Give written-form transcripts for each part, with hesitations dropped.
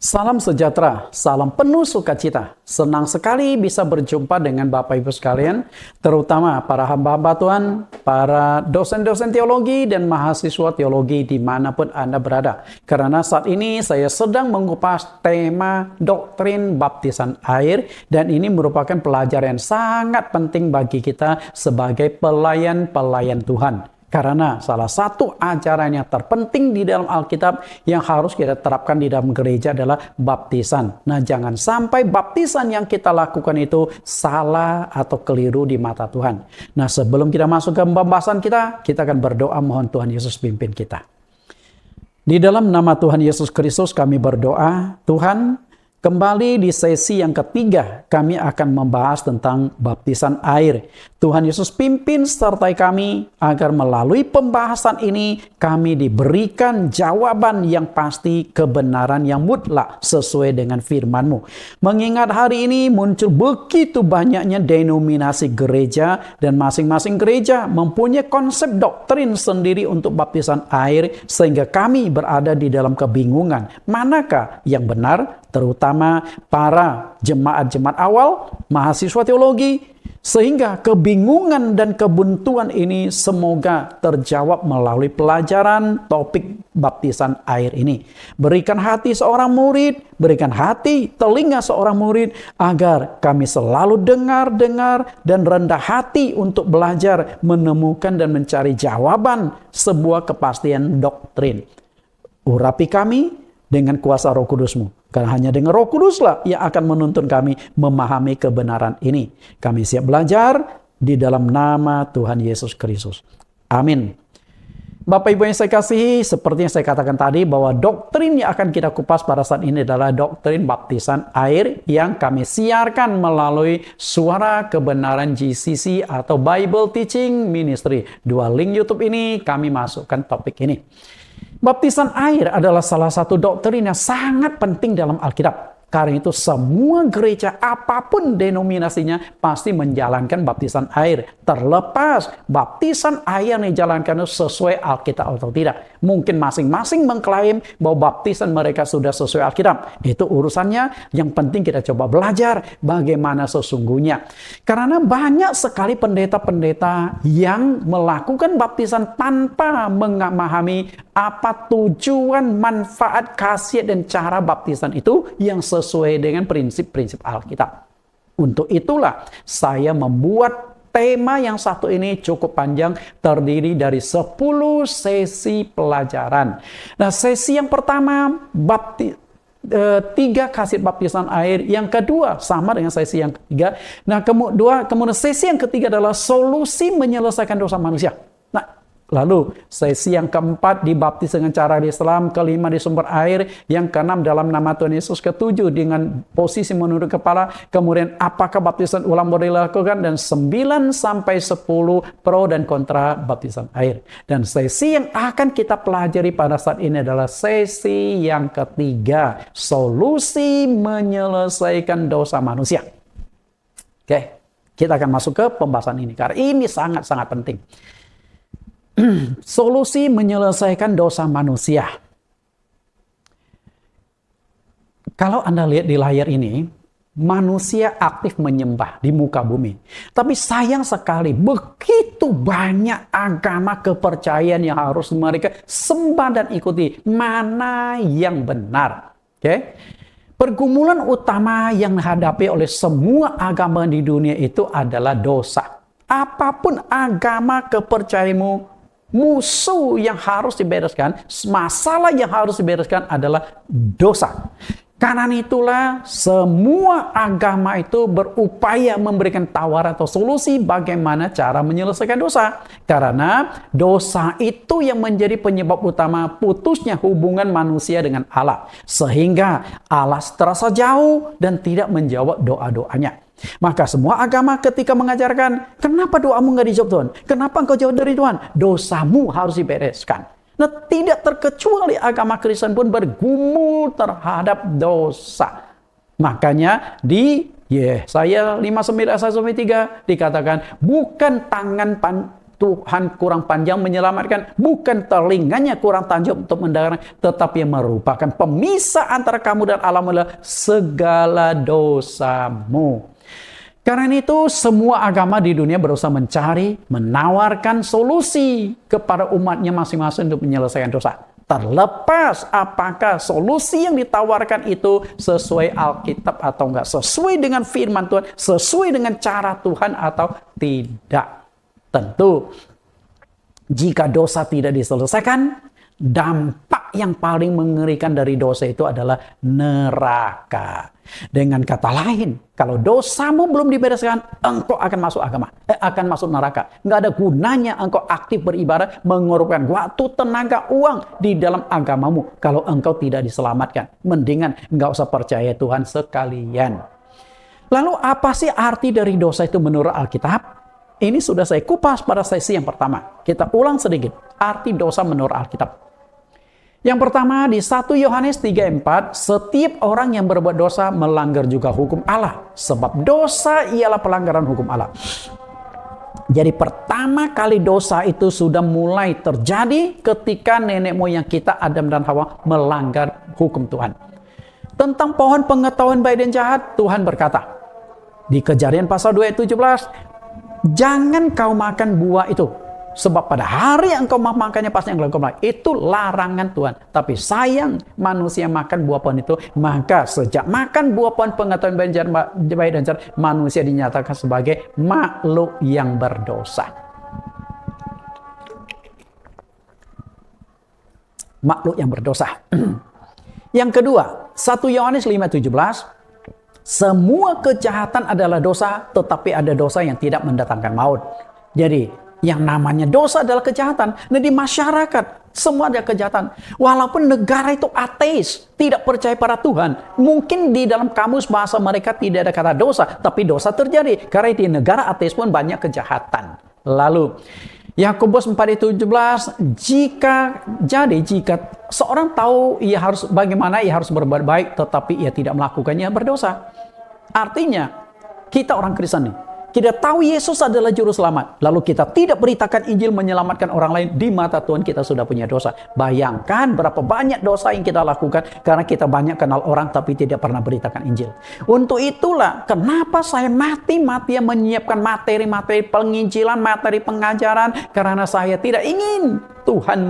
Salam sejahtera, salam penuh sukacita. Senang sekali bisa berjumpa dengan Bapak Ibu sekalian, terutama para hamba-hamba Tuhan, para dosen-dosen teologi dan mahasiswa teologi dimanapun Anda berada. Karena saat ini saya sedang mengupas tema doktrin baptisan air, dan ini merupakan pelajaran yang sangat penting bagi kita sebagai pelayan-pelayan Tuhan. Karena salah satu ajaran yang terpenting di dalam Alkitab yang harus kita terapkan di dalam gereja adalah baptisan. Nah, jangan sampai baptisan yang kita lakukan itu salah atau keliru di mata Tuhan. Nah, sebelum kita masuk ke pembahasan kita akan berdoa mohon Tuhan Yesus pimpin kita. Di dalam nama Tuhan Yesus Kristus kami berdoa, Tuhan, kembali di sesi yang ketiga, kami akan membahas tentang baptisan air. Tuhan Yesus pimpin sertai kami agar melalui pembahasan ini kami diberikan jawaban yang pasti, kebenaran yang mutlak sesuai dengan firman-Mu. Mengingat hari ini muncul begitu banyaknya denominasi gereja dan masing-masing gereja mempunyai konsep doktrin sendiri untuk baptisan air sehingga kami berada di dalam kebingungan. Manakah yang benar? Terutama para jemaat-jemaat awal, mahasiswa teologi, sehingga kebingungan dan kebuntuan ini semoga terjawab melalui pelajaran topik baptisan air ini. Berikan hati seorang murid, berikan hati, telinga seorang murid, agar kami selalu dengar dan rendah hati untuk belajar, menemukan dan mencari jawaban sebuah kepastian doktrin. Urapi kami dengan kuasa Roh Kudus-Mu. Karena hanya dengan Roh Kuduslah yang akan menuntun kami memahami kebenaran ini. Kami siap belajar di dalam nama Tuhan Yesus Kristus. Amin. Bapak Ibu yang saya kasihi, seperti yang saya katakan tadi bahwa doktrin yang akan kita kupas pada saat ini adalah doktrin baptisan air yang kami siarkan melalui Suara Kebenaran GCC atau Bible Teaching Ministry. Dua link YouTube ini kami masukkan topik ini. Baptisan air adalah salah satu doktrin yang sangat penting dalam Alkitab. Karena itu semua gereja apapun denominasinya pasti menjalankan baptisan air. Terlepas baptisan air yang dijalankan itu sesuai Alkitab atau tidak. Mungkin masing-masing mengklaim bahwa baptisan mereka sudah sesuai Alkitab. Itu urusannya, yang penting kita coba belajar bagaimana sesungguhnya. Karena banyak sekali pendeta-pendeta yang melakukan baptisan tanpa memahami apa tujuan, manfaat, khasiat, dan cara baptisan itu yang sesuai dengan prinsip-prinsip Alkitab. Untuk itulah saya membuat tema yang satu ini cukup panjang, terdiri dari 10 sesi pelajaran. Nah, sesi yang pertama, 3 khasiat baptisan air. Yang kedua sama dengan sesi yang ketiga. Nah, kemudian sesi yang ketiga adalah solusi menyelesaikan dosa manusia. Lalu sesi yang keempat dibaptis dengan cara Islam, kelima di sumber air, yang keenam dalam nama Tuhan Yesus, ketujuh dengan posisi menunduk kepala, kemudian apakah baptisan ulang boleh dilakukan, dan 9 sampai 10 pro dan kontra baptisan air. Dan sesi yang akan kita pelajari pada saat ini adalah sesi yang ketiga, solusi menyelesaikan dosa manusia. Oke, kita akan masuk ke pembahasan ini karena ini sangat-sangat penting. Solusi menyelesaikan dosa manusia. Kalau Anda lihat di layar ini, manusia aktif menyembah di muka bumi. Tapi sayang sekali, begitu banyak agama kepercayaan yang harus mereka sembah dan ikuti. Mana yang benar? Oke? Pergumulan utama yang dihadapi oleh semua agama di dunia itu adalah dosa. Apapun agama kepercayaanmu, musuh yang harus dibereskan, masalah yang harus dibereskan adalah dosa. Karena itulah semua agama itu berupaya memberikan tawaran atau solusi bagaimana cara menyelesaikan dosa. Karena dosa itu yang menjadi penyebab utama putusnya hubungan manusia dengan Allah. Sehingga Allah terasa jauh dan tidak menjawab doa-doanya. Maka semua agama ketika mengajarkan, kenapa doamu nggak dijawab Tuhan? Kenapa engkau jauh dari Tuhan? Dosamu harus dibereskan. Nah, tidak terkecuali agama Kristen pun bergumul terhadap dosa. Makanya di Yesaya 59 ayat 1-3 dikatakan, bukan tangan Tuhan kurang panjang menyelamatkan, bukan telinganya kurang tajam untuk mendengar, tetapi yang merupakan pemisah antara kamu dan Allah adalah segala dosamu. Karena itu semua agama di dunia berusaha mencari, menawarkan solusi kepada umatnya masing-masing untuk menyelesaikan dosa. Terlepas apakah solusi yang ditawarkan itu sesuai Alkitab atau enggak, sesuai dengan firman Tuhan, sesuai dengan cara Tuhan atau tidak. Tentu, jika dosa tidak diselesaikan, dampak yang paling mengerikan dari dosa itu adalah neraka. Dengan kata lain, kalau dosamu belum dibereskan, engkau akan masuk neraka. Nggak ada gunanya engkau aktif beribadah, mengorbankan waktu, tenaga, uang di dalam agamamu kalau engkau tidak diselamatkan. Mendingan nggak usah percaya Tuhan sekalian. Lalu apa sih arti dari dosa itu menurut Alkitab? Ini sudah saya kupas pada sesi yang pertama. Kita ulang sedikit. Arti dosa menurut Alkitab. Yang pertama di 1 Yohanes 3:4, setiap orang yang berbuat dosa melanggar juga hukum Allah. Sebab dosa ialah pelanggaran hukum Allah. Jadi pertama kali dosa itu sudah mulai terjadi ketika nenek moyang kita Adam dan Hawa melanggar hukum Tuhan. Tentang pohon pengetahuan baik dan jahat, Tuhan berkata di Kejadian pasal 2 ayat 17, jangan kau makan buah itu. Sebab pada hari yang engkau makannya pasti engkau makan. Itu larangan Tuhan. Tapi sayang manusia makan buah pohon itu. Maka sejak makan buah pohon pengetahuan baik dan jahat, manusia dinyatakan sebagai makhluk yang berdosa. Makhluk yang berdosa. Yang kedua, 1 Yohanes 5:17. Semua kejahatan adalah dosa, tetapi ada dosa yang tidak mendatangkan maut. Jadi, yang namanya dosa adalah kejahatan. Nah, di masyarakat, semua ada kejahatan. Walaupun negara itu ateis, tidak percaya pada Tuhan. Mungkin di dalam kamus bahasa mereka tidak ada kata dosa, tapi dosa terjadi. Karena di negara ateis pun banyak kejahatan. Lalu, Yakobus 4:17, jika seorang tahu bagaimana ia harus berbuat baik, tetapi ia tidak melakukannya, berdosa. Artinya, kita orang Kristen nih, kita tahu Yesus adalah juru selamat, lalu kita tidak beritakan Injil menyelamatkan orang lain, di mata Tuhan kita sudah punya dosa. Bayangkan berapa banyak dosa yang kita lakukan karena kita banyak kenal orang tapi tidak pernah beritakan Injil. Untuk itulah kenapa saya mati-matian menyiapkan materi-materi penginjilan, materi pengajaran, karena saya tidak ingin Tuhan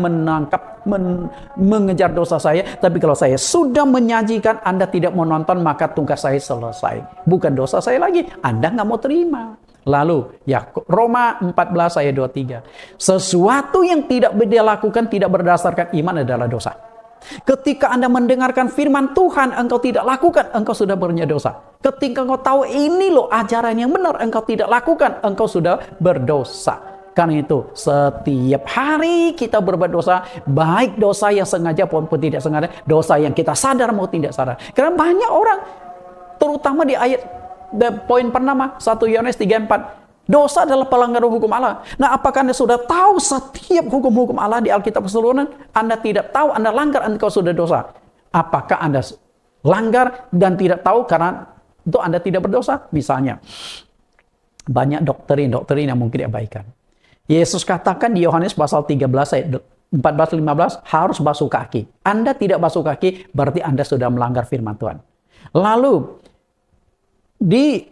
mengejar dosa saya. Tapi kalau saya sudah menyajikan, Anda tidak mau nonton, maka tugas saya selesai. Bukan dosa saya lagi, Anda nggak mau terima. Lalu, Roma 14 ayat 23. Sesuatu yang tidak dia lakukan tidak berdasarkan iman adalah dosa. Ketika Anda mendengarkan firman Tuhan, engkau tidak lakukan, engkau sudah punya dosa. Ketika engkau tahu ini loh ajaran yang benar, engkau tidak lakukan, engkau sudah berdosa. Karena itu, setiap hari kita berbuat dosa, baik dosa yang sengaja maupun tidak sengaja, dosa yang kita sadar maupun tidak sadar. Karena banyak orang, terutama di poin pertama, 1 Yohanes 3:4, dosa adalah pelanggaran hukum Allah. Nah, apakah Anda sudah tahu setiap hukum-hukum Allah di Alkitab keseluruhan? Anda tidak tahu, Anda langgar, engkau sudah dosa. Apakah Anda langgar dan tidak tahu karena itu Anda tidak berdosa? Misalnya, banyak doktrin yang mungkin diabaikan. Yesus katakan di Yohanes pasal 13 ayat 14-15 harus basuh kaki. Anda tidak basuh kaki berarti Anda sudah melanggar firman Tuhan. Lalu di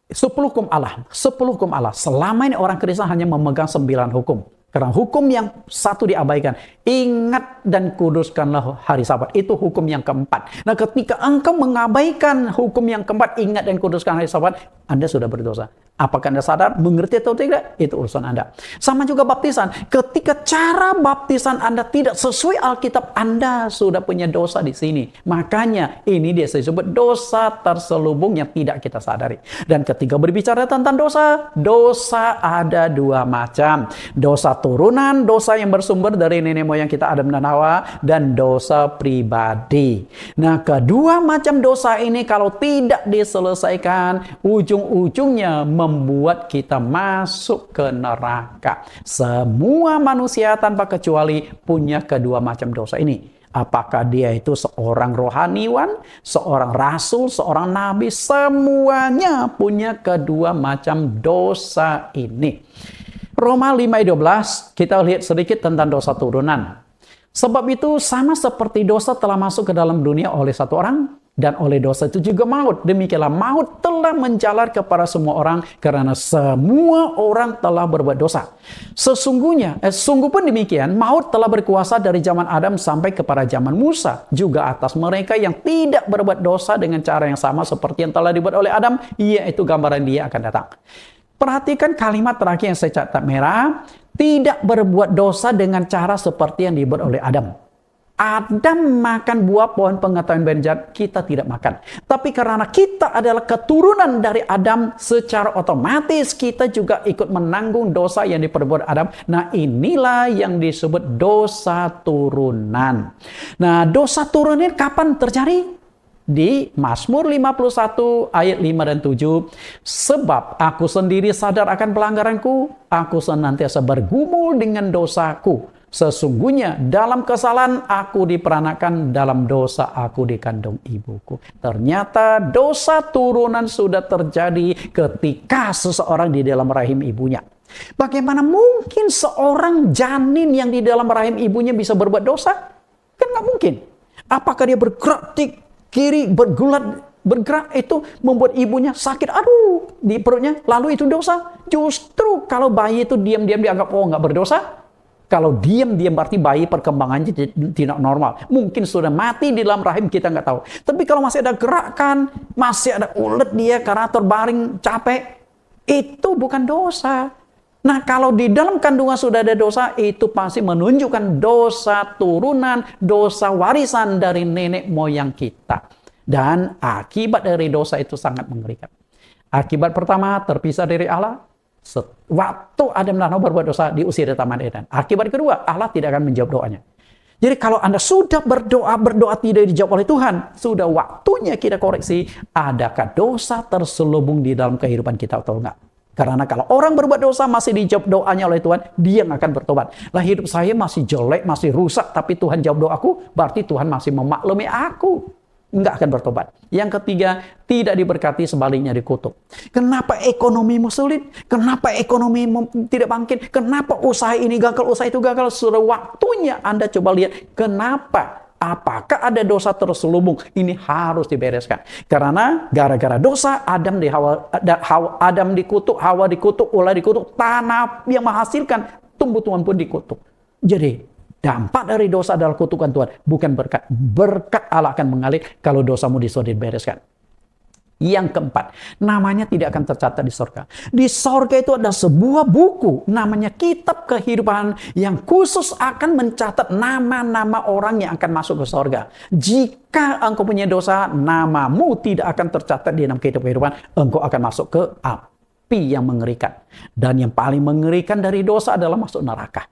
10 hukum Allah, selama ini orang Kristen hanya memegang 9 hukum. Karena hukum yang satu diabaikan, ingat dan kuduskanlah hari Sabat. Itu hukum yang keempat. Nah, ketika engkau mengabaikan hukum yang keempat, ingat dan kuduskan hari Sabat, Anda sudah berdosa. Apakah Anda sadar, mengerti atau tidak? Itu urusan Anda. Sama juga baptisan. Ketika cara baptisan Anda tidak sesuai Alkitab, Anda sudah punya dosa di sini. Makanya ini dia disebut dosa terselubung yang tidak kita sadari. Dan ketika berbicara tentang dosa, dosa ada 2 macam. Dosa turunan, dosa yang bersumber dari nenek moyang kita Adam dan Hawa, dan dosa pribadi. Nah, kedua macam dosa ini kalau tidak diselesaikan, ujung-ujungnya membuat kita masuk ke neraka. Semua manusia tanpa kecuali punya kedua macam dosa ini. Apakah dia itu seorang rohaniwan, seorang rasul, seorang nabi, semuanya punya kedua macam dosa ini. Roma 5 ayat 12, kita lihat sedikit tentang dosa turunan. Sebab itu sama seperti dosa telah masuk ke dalam dunia oleh satu orang, dan oleh dosa itu juga maut. Demikianlah maut telah menjalar kepada semua orang, karena semua orang telah berbuat dosa. Sungguh pun demikian, maut telah berkuasa dari zaman Adam sampai kepada zaman Musa, juga atas mereka yang tidak berbuat dosa dengan cara yang sama seperti yang telah dibuat oleh Adam, yaitu gambaran dia akan datang. Perhatikan kalimat terakhir yang saya catat merah, tidak berbuat dosa dengan cara seperti yang dibuat oleh Adam. Adam makan buah pohon pengetahuan baik dan jahat, kita tidak makan. Tapi karena kita adalah keturunan dari Adam, secara otomatis kita juga ikut menanggung dosa yang diperbuat Adam. Nah, inilah yang disebut dosa turunan. Nah, dosa turunan ini kapan terjadi? Di Mazmur 51 ayat 5 dan 7. Sebab aku sendiri sadar akan pelanggaranku, aku senantiasa bergumul dengan dosaku. Sesungguhnya dalam kesalahan aku diperanakan, dalam dosa aku dikandung ibuku. Ternyata dosa turunan sudah terjadi ketika seseorang di dalam rahim ibunya. Bagaimana mungkin seorang janin yang di dalam rahim ibunya bisa berbuat dosa? Kan nggak mungkin. Apakah dia bergerak di kiri, bergerak itu membuat ibunya sakit, aduh, di perutnya, lalu itu dosa? Justru kalau bayi itu diam-diam dianggap, oh nggak berdosa. Kalau diam-diam berarti bayi perkembangannya tidak normal. Mungkin sudah mati di dalam rahim, kita nggak tahu. Tapi kalau masih ada gerakan, masih ada ulet dia karena terbaring capek, itu bukan dosa. Nah, kalau di dalam kandungan sudah ada dosa, itu pasti menunjukkan dosa turunan, dosa warisan dari nenek moyang kita. Dan akibat dari dosa itu sangat mengerikan. Akibat pertama, terpisah dari Allah. Waktu Adam dan Hawa berbuat dosa, diusir dari Taman Eden. Akibat kedua, Allah tidak akan menjawab doanya. Jadi kalau Anda sudah berdoa tidak dijawab oleh Tuhan, sudah waktunya kita koreksi, adakah dosa terselubung di dalam kehidupan kita atau enggak? Karena kalau orang berbuat dosa masih dijawab doanya oleh Tuhan, dia akan bertobat. Lah, hidup saya masih jelek, masih rusak, tapi Tuhan jawab doaku, berarti Tuhan masih memaklumi aku. Enggak akan bertobat. Yang ketiga, tidak diberkati, sebaliknya dikutuk. Kenapa ekonomimu sulit? Kenapa ekonomimu tidak bangkit? Kenapa usaha ini gagal, usaha itu gagal? Sudah waktunya Anda coba lihat kenapa. Apakah ada dosa terselubung? Ini harus dibereskan. Karena gara-gara dosa, Adam dikutuk, Hawa dikutuk, ulah dikutuk, tanah yang menghasilkan tumbuh-tumbuhan pun dikutuk. Jadi, dampak dari dosa adalah kutukan Tuhan, bukan berkat. Berkat Allah akan mengalir kalau dosamu disuruh dibereskan. Yang keempat, namanya tidak akan tercatat di sorga. Di sorga itu ada sebuah buku, namanya Kitab Kehidupan, yang khusus akan mencatat nama-nama orang yang akan masuk ke sorga. Jika engkau punya dosa, namamu tidak akan tercatat di dalam Kitab Kehidupan, engkau akan masuk ke api yang mengerikan. Dan yang paling mengerikan dari dosa adalah masuk neraka.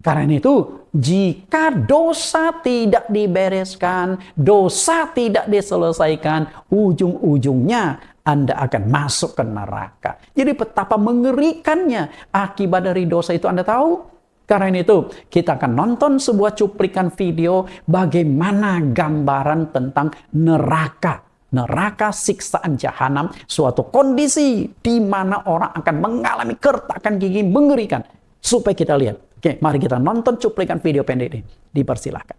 Karena itu, jika dosa tidak dibereskan, dosa tidak diselesaikan, ujung-ujungnya Anda akan masuk ke neraka. Jadi betapa mengerikannya akibat dari dosa itu Anda tahu? Karena itu, kita akan nonton sebuah cuplikan video bagaimana gambaran tentang neraka. Neraka siksaan jahanam, suatu kondisi di mana orang akan mengalami kertakan gigi mengerikan. Supaya kita lihat. Oke, mari kita nonton cuplikan video pendek ini. Dipersilahkan.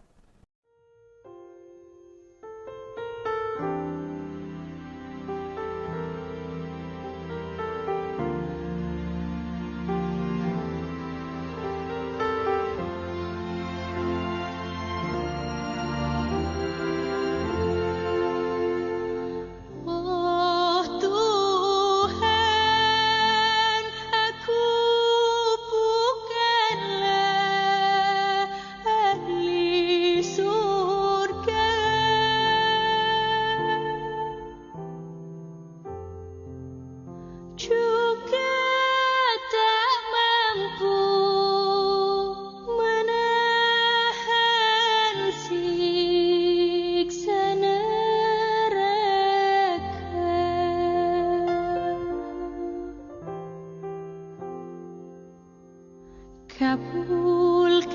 Kabulkan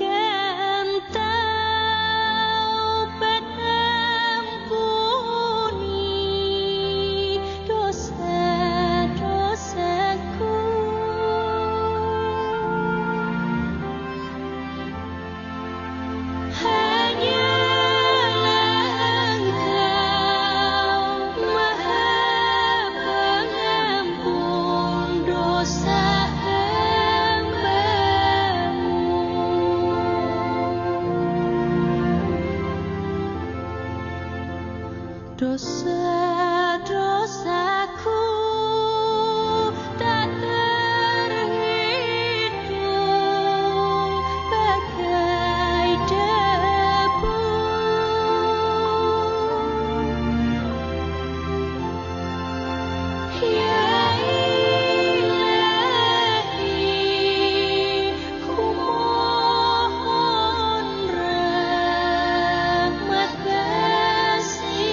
taubat ampuni dosa-dosaku. Dosa-dosaku tak terhitung bagai debu. Ya Ilahi, ku mohon rahmat kasih-Mu.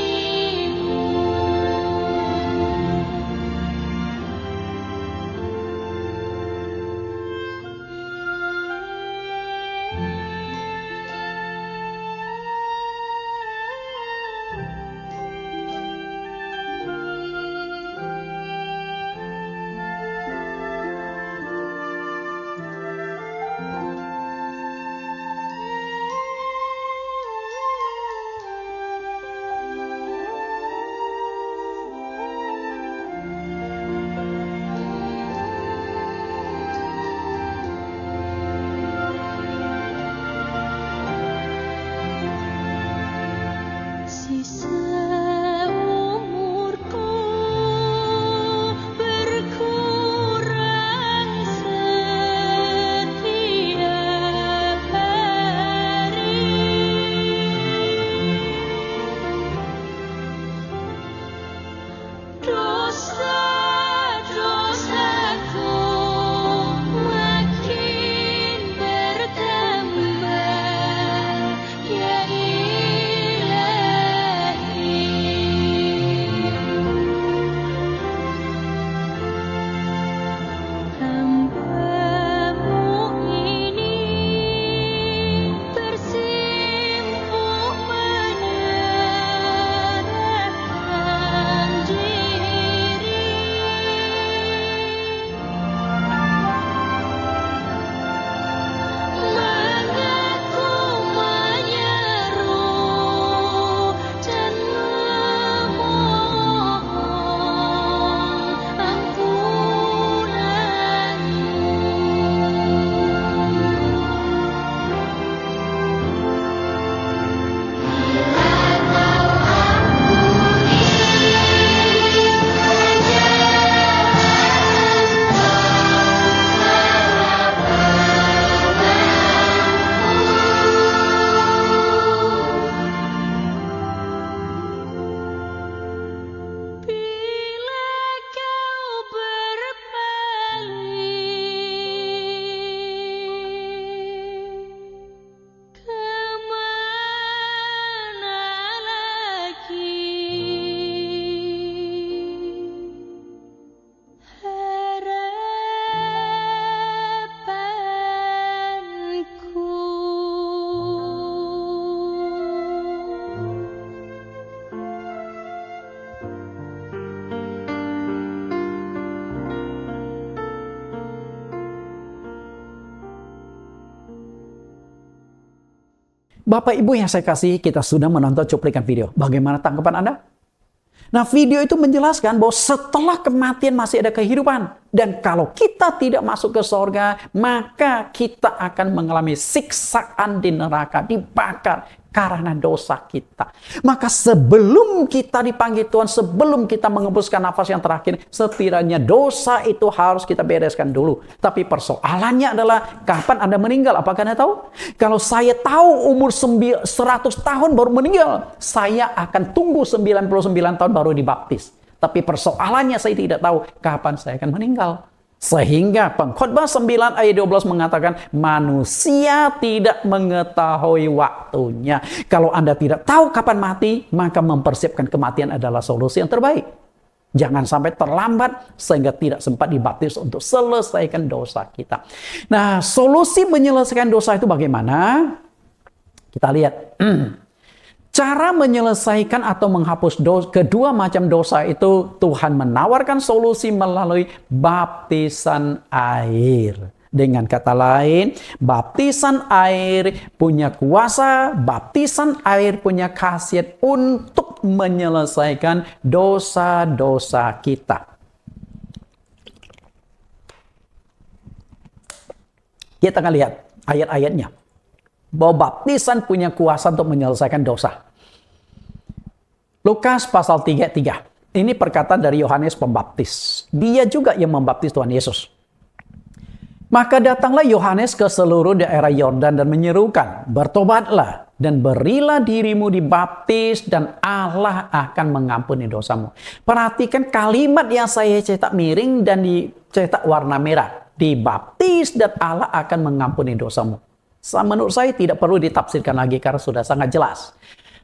Sisa umurku berkurang setiap hari. Dosa-dosaku makin bertambah, ya Ilahi. Hamba-Mu ini bersimpuh menyerahkan diri. Mengaku menyeru dan memohon bila Kau berpaling, kemana lagi harapanku? Bapak Ibu yang saya kasih, kita sudah menonton cuplikan video. Bagaimana tanggapan Anda? Nah, video itu menjelaskan bahwa setelah kematian masih ada kehidupan. Dan kalau kita tidak masuk ke sorga, maka kita akan mengalami siksaan di neraka, dibakar karena dosa kita. Maka sebelum kita dipanggil Tuhan, sebelum kita mengembuskan nafas yang terakhir, setidaknya dosa itu harus kita bereskan dulu. Tapi persoalannya adalah kapan Anda meninggal? Apakah Anda tahu? Kalau saya tahu umur 100 tahun baru meninggal, saya akan tunggu 99 tahun baru dibaptis. Tapi persoalannya saya tidak tahu kapan saya akan meninggal. Sehingga Pengkhotbah 9 ayat 12 mengatakan manusia tidak mengetahui waktunya. Kalau Anda tidak tahu kapan mati, maka mempersiapkan kematian adalah solusi yang terbaik. Jangan sampai terlambat sehingga tidak sempat dibaptis untuk selesaikan dosa kita. Nah, solusi menyelesaikan dosa itu bagaimana? Kita lihat. Cara menyelesaikan atau menghapus kedua macam dosa itu, Tuhan menawarkan solusi melalui baptisan air. Dengan kata lain, baptisan air punya kuasa, baptisan air punya khasiat untuk menyelesaikan dosa-dosa kita. Kita akan lihat ayat-ayatnya. Bahwa baptisan punya kuasa untuk menyelesaikan dosa. Lukas pasal 33. Ini perkataan dari Yohanes Pembaptis. Dia juga yang membaptis Tuhan Yesus. Maka datanglah Yohanes ke seluruh daerah Yordan dan menyerukan, bertobatlah dan berilah dirimu dibaptis dan Allah akan mengampuni dosamu. Perhatikan kalimat yang saya cetak miring dan dicetak warna merah. Dibaptis dan Allah akan mengampuni dosamu. Menurut saya tidak perlu ditafsirkan lagi karena sudah sangat jelas.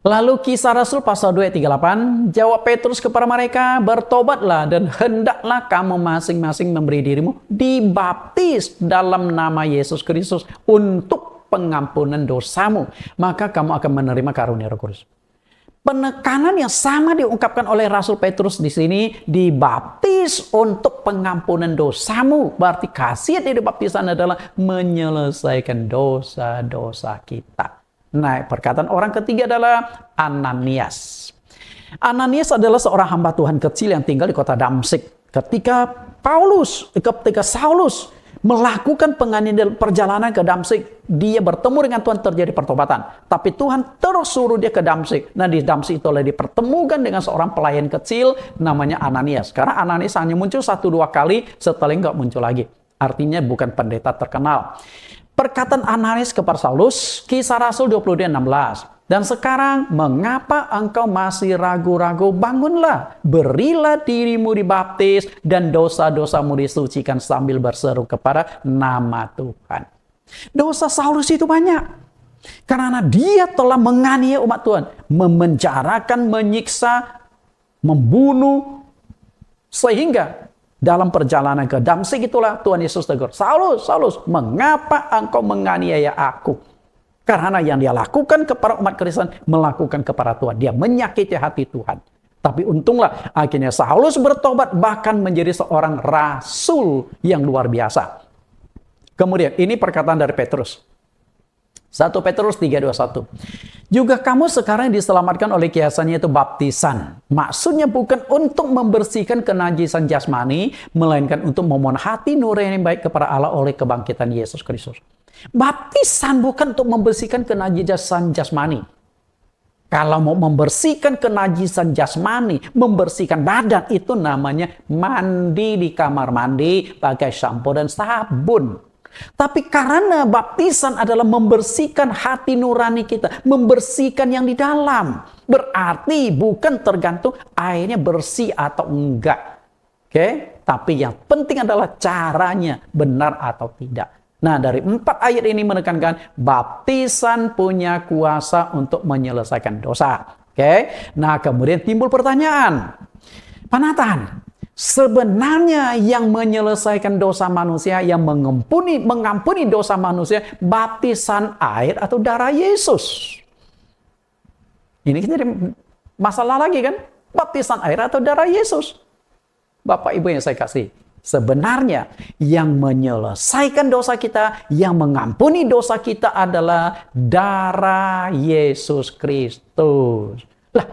Lalu Kisah Rasul pasal 2 ayat 38, jawab Petrus kepada mereka, bertobatlah dan hendaklah kamu masing-masing memberi dirimu dibaptis dalam nama Yesus Kristus untuk pengampunan dosamu. Maka kamu akan menerima karunia Roh Kudus. Penekanan yang sama diungkapkan oleh Rasul Petrus di sini, dibaptis untuk pengampunan dosamu. Berarti khasiat dari baptisan adalah menyelesaikan dosa-dosa kita. Nah, perkataan orang ketiga adalah Ananias. Ananias adalah seorang hamba Tuhan kecil yang tinggal di kota Damsyik. Ketika Saulus melakukan perjalanan ke Damsyik, dia bertemu dengan Tuhan, terjadi pertobatan. Tapi Tuhan terus suruh dia ke Damsyik. Nah, di Damsyik itulah dipertemukan dengan seorang pelayan kecil namanya Ananias. Karena Ananias hanya muncul 1-2 kali, setelah nggak muncul lagi. Artinya bukan pendeta terkenal. Perkataan Ananias kepada Saulus, Kisah Rasul 22:16. Dan sekarang, mengapa engkau masih ragu-ragu? Bangunlah, berilah dirimu dibaptis, dan dosa-dosamu disucikan sambil berseru kepada nama Tuhan. Dosa Saulus itu banyak. Karena dia telah menganiaya umat Tuhan. Memenjarakan, menyiksa, membunuh. Sehingga dalam perjalanan ke Damsyik itulah Tuhan Yesus tegur, Saulus, Saulus, mengapa engkau menganiaya aku? Karena yang dia lakukan kepada umat Kristen, melakukan kepada Tuhan. Dia menyakiti hati Tuhan. Tapi untunglah akhirnya Saulus bertobat, bahkan menjadi seorang rasul yang luar biasa. Kemudian ini perkataan dari Petrus. 1 Petrus 3:21. Juga kamu sekarang diselamatkan oleh kiasannya, itu baptisan. Maksudnya bukan untuk membersihkan kenajisan jasmani, melainkan untuk memohon hati nurani yang baik kepada Allah oleh kebangkitan Yesus Kristus. Baptisan bukan untuk membersihkan kenajisan jasmani. Kalau mau membersihkan kenajisan jasmani, membersihkan badan, itu namanya mandi di kamar mandi pakai sampo dan sabun. Tapi karena baptisan adalah membersihkan hati nurani kita, membersihkan yang di dalam. Berarti bukan tergantung airnya bersih atau enggak. Oke? Tapi yang penting adalah caranya benar atau tidak. Nah, dari 4 ayat ini menekankan baptisan punya kuasa untuk menyelesaikan dosa. Oke? Nah, kemudian timbul pertanyaan. Panatan. Sebenarnya yang menyelesaikan dosa manusia, yang mengampuni dosa manusia, baptisan air atau darah Yesus. Ini jadi masalah lagi kan? Baptisan air atau darah Yesus. Bapak Ibu yang saya kasih, sebenarnya yang menyelesaikan dosa kita, yang mengampuni dosa kita adalah darah Yesus Kristus. Lah,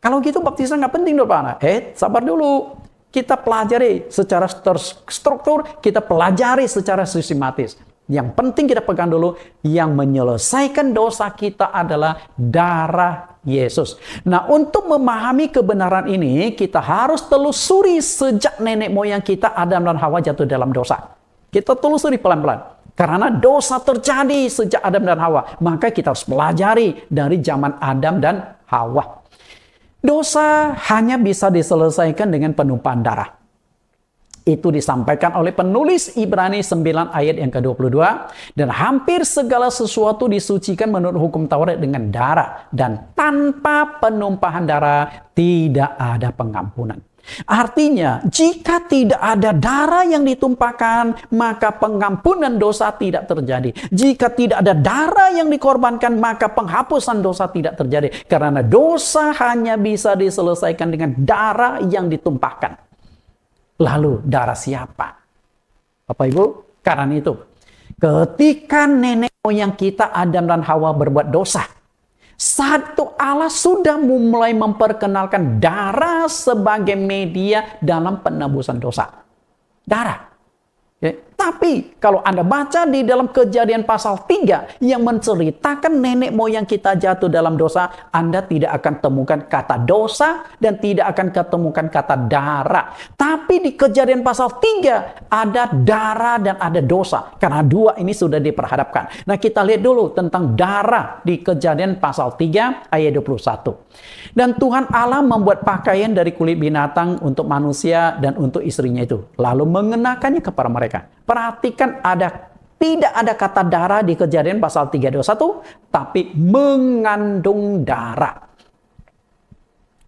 kalau gitu baptisan nggak penting dong Pak. Sabar dulu. Kita pelajari secara terstruktur, kita pelajari secara sistematis. Yang penting kita pegang dulu, yang menyelesaikan dosa kita adalah darah Yesus. Nah, untuk memahami kebenaran ini, kita harus telusuri sejak nenek moyang kita, Adam dan Hawa, jatuh dalam dosa. Kita telusuri pelan-pelan. Karena dosa terjadi sejak Adam dan Hawa, maka kita harus pelajari dari zaman Adam dan Hawa. Dosa hanya bisa diselesaikan dengan penumpahan darah. Itu disampaikan oleh penulis Ibrani 9 ayat yang ke-22. Dan hampir segala sesuatu disucikan menurut hukum Taurat dengan darah. Dan tanpa penumpahan darah tidak ada pengampunan. Artinya, jika tidak ada darah yang ditumpahkan, maka pengampunan dosa tidak terjadi. Jika tidak ada darah yang dikorbankan, maka penghapusan dosa tidak terjadi. Karena dosa hanya bisa diselesaikan dengan darah yang ditumpahkan. Lalu, darah siapa? Bapak Ibu, karena itu, ketika nenek moyang kita Adam dan Hawa berbuat dosa, satu Allah sudah mulai memperkenalkan darah sebagai media dalam penebusan dosa. Darah. Tapi kalau Anda baca di dalam Kejadian pasal 3 yang menceritakan nenek moyang kita jatuh dalam dosa, Anda tidak akan temukan kata dosa dan tidak akan ketemukan kata darah. Tapi di Kejadian pasal 3 ada darah dan ada dosa. Karena dua ini sudah diperhadapkan. Nah, kita lihat dulu tentang darah di Kejadian pasal 3 ayat 21. Dan Tuhan Allah membuat pakaian dari kulit binatang untuk manusia dan untuk istrinya itu, lalu mengenakannya kepada mereka. Perhatikan tidak ada kata darah di Kejadian pasal 3:21, tapi mengandung darah.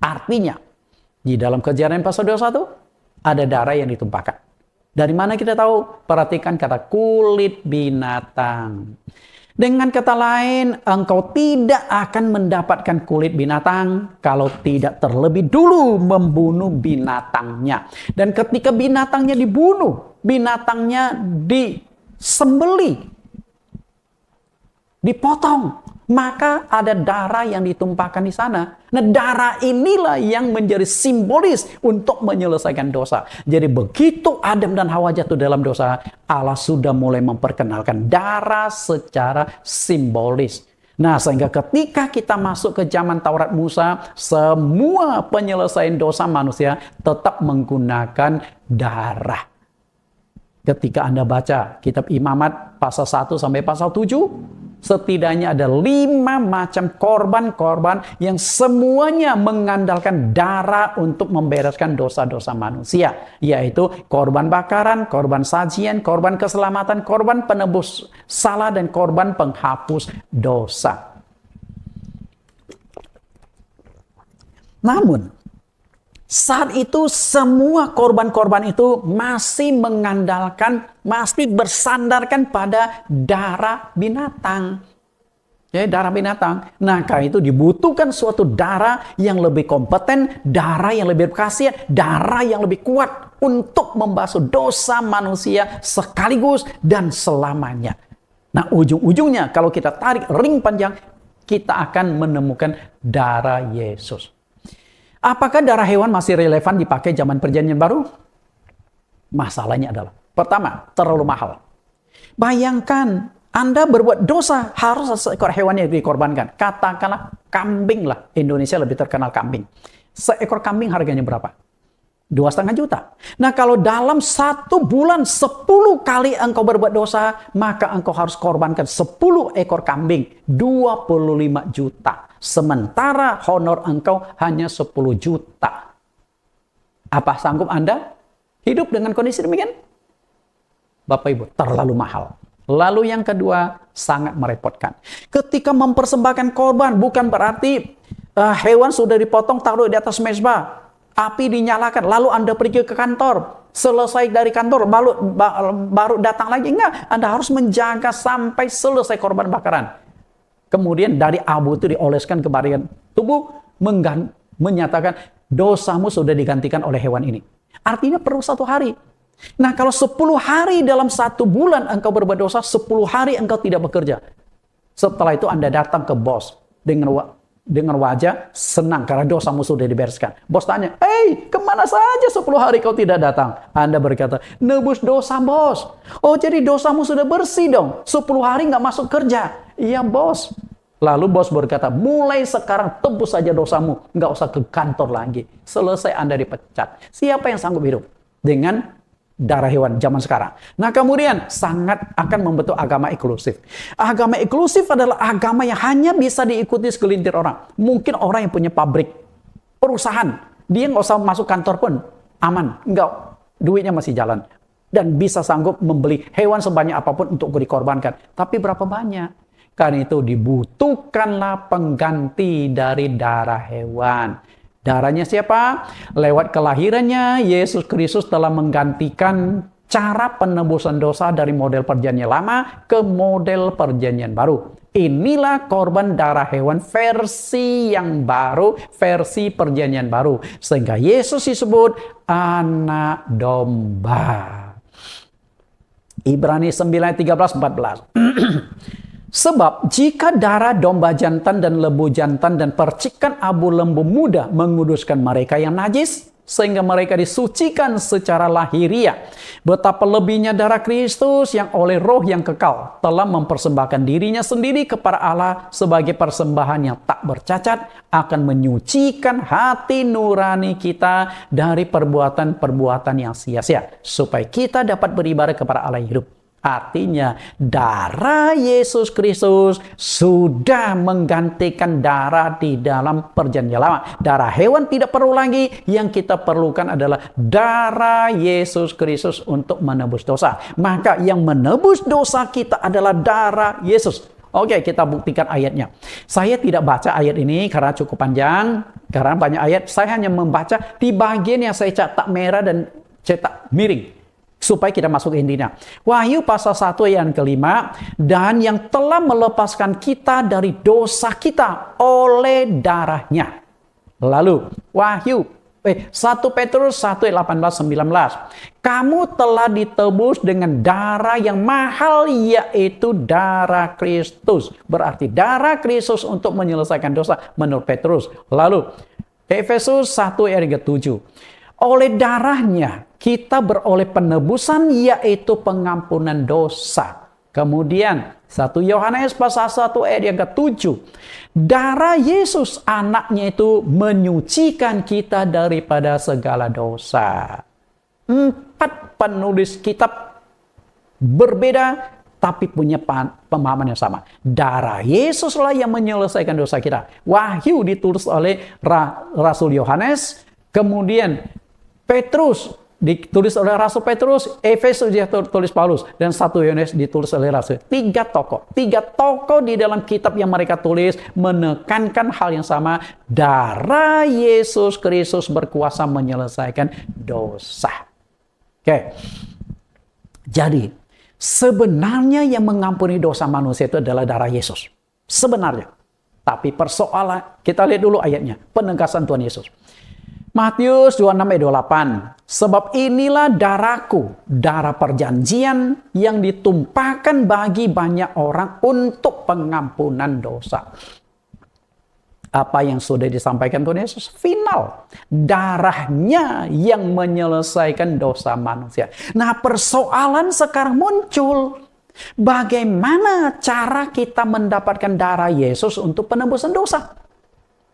Artinya, di dalam Kejadian pasal 21 ada darah yang ditumpahkan. Dari mana kita tahu? Perhatikan kata kulit binatang. Dengan kata lain, engkau tidak akan mendapatkan kulit binatang kalau tidak terlebih dulu membunuh binatangnya. Dan ketika binatangnya dibunuh, binatangnya disembelih, dipotong, maka ada darah yang ditumpahkan di sana. Nah, darah inilah yang menjadi simbolis untuk menyelesaikan dosa. Jadi begitu Adam dan Hawa jatuh dalam dosa, Allah sudah mulai memperkenalkan darah secara simbolis. Nah, sehingga ketika kita masuk ke zaman Taurat Musa, semua penyelesaian dosa manusia tetap menggunakan darah. Ketika Anda baca kitab Imamat pasal 1 sampai pasal 7, setidaknya ada 5 macam korban-korban yang semuanya mengandalkan darah untuk membereskan dosa-dosa manusia. Yaitu korban bakaran, korban sajian, korban keselamatan, korban penebus salah, dan korban penghapus dosa. Namun, saat itu semua korban-korban itu masih masih bersandarkan pada darah binatang. Ya, darah binatang. Nah, karena itu dibutuhkan suatu darah yang lebih kompeten, darah yang lebih berkhasiat, darah yang lebih kuat untuk membasuh dosa manusia sekaligus dan selamanya. Nah, ujung-ujungnya kalau kita tarik ring panjang, kita akan menemukan darah Yesus. Apakah darah hewan masih relevan dipakai zaman Perjanjian Baru? Masalahnya adalah, pertama, terlalu mahal. Bayangkan, Anda berbuat dosa, harus seekor hewan yang dikorbankan. Katakanlah kambing lah, Indonesia lebih terkenal kambing. Seekor kambing harganya berapa? 2,5 juta. Nah, kalau dalam 1 bulan 10 kali engkau berbuat dosa, maka engkau harus korbankan 10 ekor kambing, 25 juta. Sementara honor engkau hanya 10 juta. Apa sanggup Anda hidup dengan kondisi demikian? Bapak Ibu, terlalu mahal. Lalu yang kedua, sangat merepotkan. Ketika mempersembahkan korban, bukan berarti hewan sudah dipotong, taruh di atas mezbah, api dinyalakan, lalu Anda pergi ke kantor, selesai dari kantor baru datang lagi. Enggak, Anda harus menjaga sampai selesai korban bakaran. Kemudian dari abu itu dioleskan ke bagian tubuh, menyatakan dosamu sudah digantikan oleh hewan ini. Artinya perlu 1 hari. Nah, kalau 10 hari dalam 1 bulan engkau berbuat dosa, 10 hari engkau tidak bekerja. Setelah itu Anda datang ke bos dengan wajah senang karena dosamu sudah dibereskan. Bos tanya, "Hei, kemana saja 10 hari kau tidak datang?" Anda berkata, "Nebus dosa, bos." "Oh, jadi dosamu sudah bersih dong. 10 hari nggak masuk kerja." "Iya, bos." Lalu bos berkata, "Mulai sekarang tebus saja dosamu. Nggak usah ke kantor lagi." Selesai Anda dipecat. Siapa yang sanggup hidup dengan darah hewan zaman sekarang? Nah, kemudian sangat akan membentuk agama eksklusif. Agama eksklusif adalah agama yang hanya bisa diikuti segelintir orang. Mungkin orang yang punya pabrik, perusahaan, dia nggak usah masuk kantor pun aman, nggak, duitnya masih jalan dan bisa sanggup membeli hewan sebanyak apapun untuk dikorbankan. Tapi berapa banyak? Karena itu dibutuhkanlah pengganti dari darah hewan. Darahnya siapa? Lewat kelahirannya, Yesus Kristus telah menggantikan cara penebusan dosa dari model perjanjian lama ke model perjanjian baru. Inilah korban darah hewan versi yang baru, versi perjanjian baru. Sehingga Yesus disebut anak domba. Ibrani 9:13-14. Sebab jika darah domba jantan dan lembu jantan dan percikan abu lembu muda menguduskan mereka yang najis, sehingga mereka disucikan secara lahiriah. Betapa lebihnya darah Kristus yang oleh Roh yang kekal telah mempersembahkan dirinya sendiri kepada Allah sebagai persembahan yang tak bercacat, akan menyucikan hati nurani kita dari perbuatan-perbuatan yang sia-sia, supaya kita dapat beribadah kepada Allah yang hidup. Artinya, darah Yesus Kristus sudah menggantikan darah di dalam perjanjian lama. Darah hewan tidak perlu lagi. Yang kita perlukan adalah darah Yesus Kristus untuk menebus dosa. Maka yang menebus dosa kita adalah darah Yesus. Oke, kita buktikan ayatnya. Saya tidak baca ayat ini karena cukup panjang, karena banyak ayat. Saya hanya membaca di bagian yang saya cetak merah dan cetak miring, supaya kita masuk intinya. Wahyu pasal 1 ayat yang kelima, dan yang telah melepaskan kita dari dosa kita oleh darahnya. Lalu, Wahyu 1 Petrus 1 ayat 18-19. Kamu telah ditebus dengan darah yang mahal, yaitu darah Kristus. Berarti darah Kristus untuk menyelesaikan dosa menurut Petrus. Lalu, Efesus 1 ayat 7. Oleh darahnya kita beroleh penebusan, yaitu pengampunan dosa. Kemudian 1 Yohanes pasal 1 ayat yang ke-7. Darah Yesus anaknya itu menyucikan kita daripada segala dosa. 4 penulis kitab berbeda tapi punya pemahaman yang sama. Darah Yesuslah yang menyelesaikan dosa kita. Wahyu ditulis oleh Rasul Yohanes, kemudian Petrus ditulis oleh Rasul Petrus, Efesus ditulis Paulus, dan 1 Yohanes ditulis oleh Rasul. 3 tokoh di dalam kitab yang mereka tulis menekankan hal yang sama. Darah Yesus Kristus berkuasa menyelesaikan dosa. Oke. Jadi, sebenarnya yang mengampuni dosa manusia itu adalah darah Yesus. Sebenarnya. Tapi persoalan, kita lihat dulu ayatnya. Penegasan Tuhan Yesus. Matius 26 ayat 28. Sebab inilah darahku, darah perjanjian yang ditumpahkan bagi banyak orang untuk pengampunan dosa. Apa yang sudah disampaikan Tuhan Yesus? Final. Darahnya yang menyelesaikan dosa manusia. Nah, persoalan sekarang muncul. Bagaimana cara kita mendapatkan darah Yesus untuk penebusan dosa?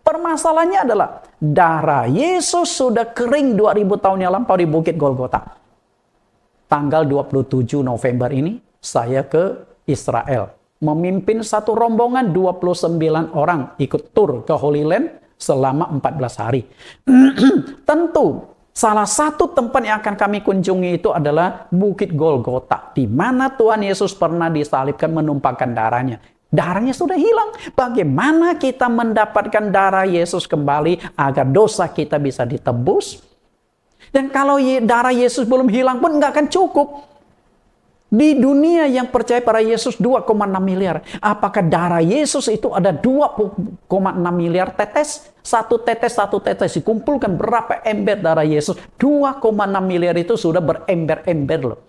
Permasalahannya adalah darah Yesus sudah kering 2000 tahun yang lampau di Bukit Golgota. Tanggal 27 November ini saya ke Israel. Memimpin satu rombongan 29 orang ikut tur ke Holy Land selama 14 hari. Tentu salah satu tempat yang akan kami kunjungi itu adalah Bukit Golgota, di mana Tuhan Yesus pernah disalibkan menumpahkan darahnya. Darahnya sudah hilang. Bagaimana kita mendapatkan darah Yesus kembali agar dosa kita bisa ditebus? Dan kalau darah Yesus belum hilang pun nggak akan cukup. Di dunia yang percaya pada Yesus 2,6 miliar. Apakah darah Yesus itu ada 2,6 miliar tetes? Satu tetes dikumpulkan berapa ember darah Yesus? 2,6 miliar itu sudah berember-ember loh.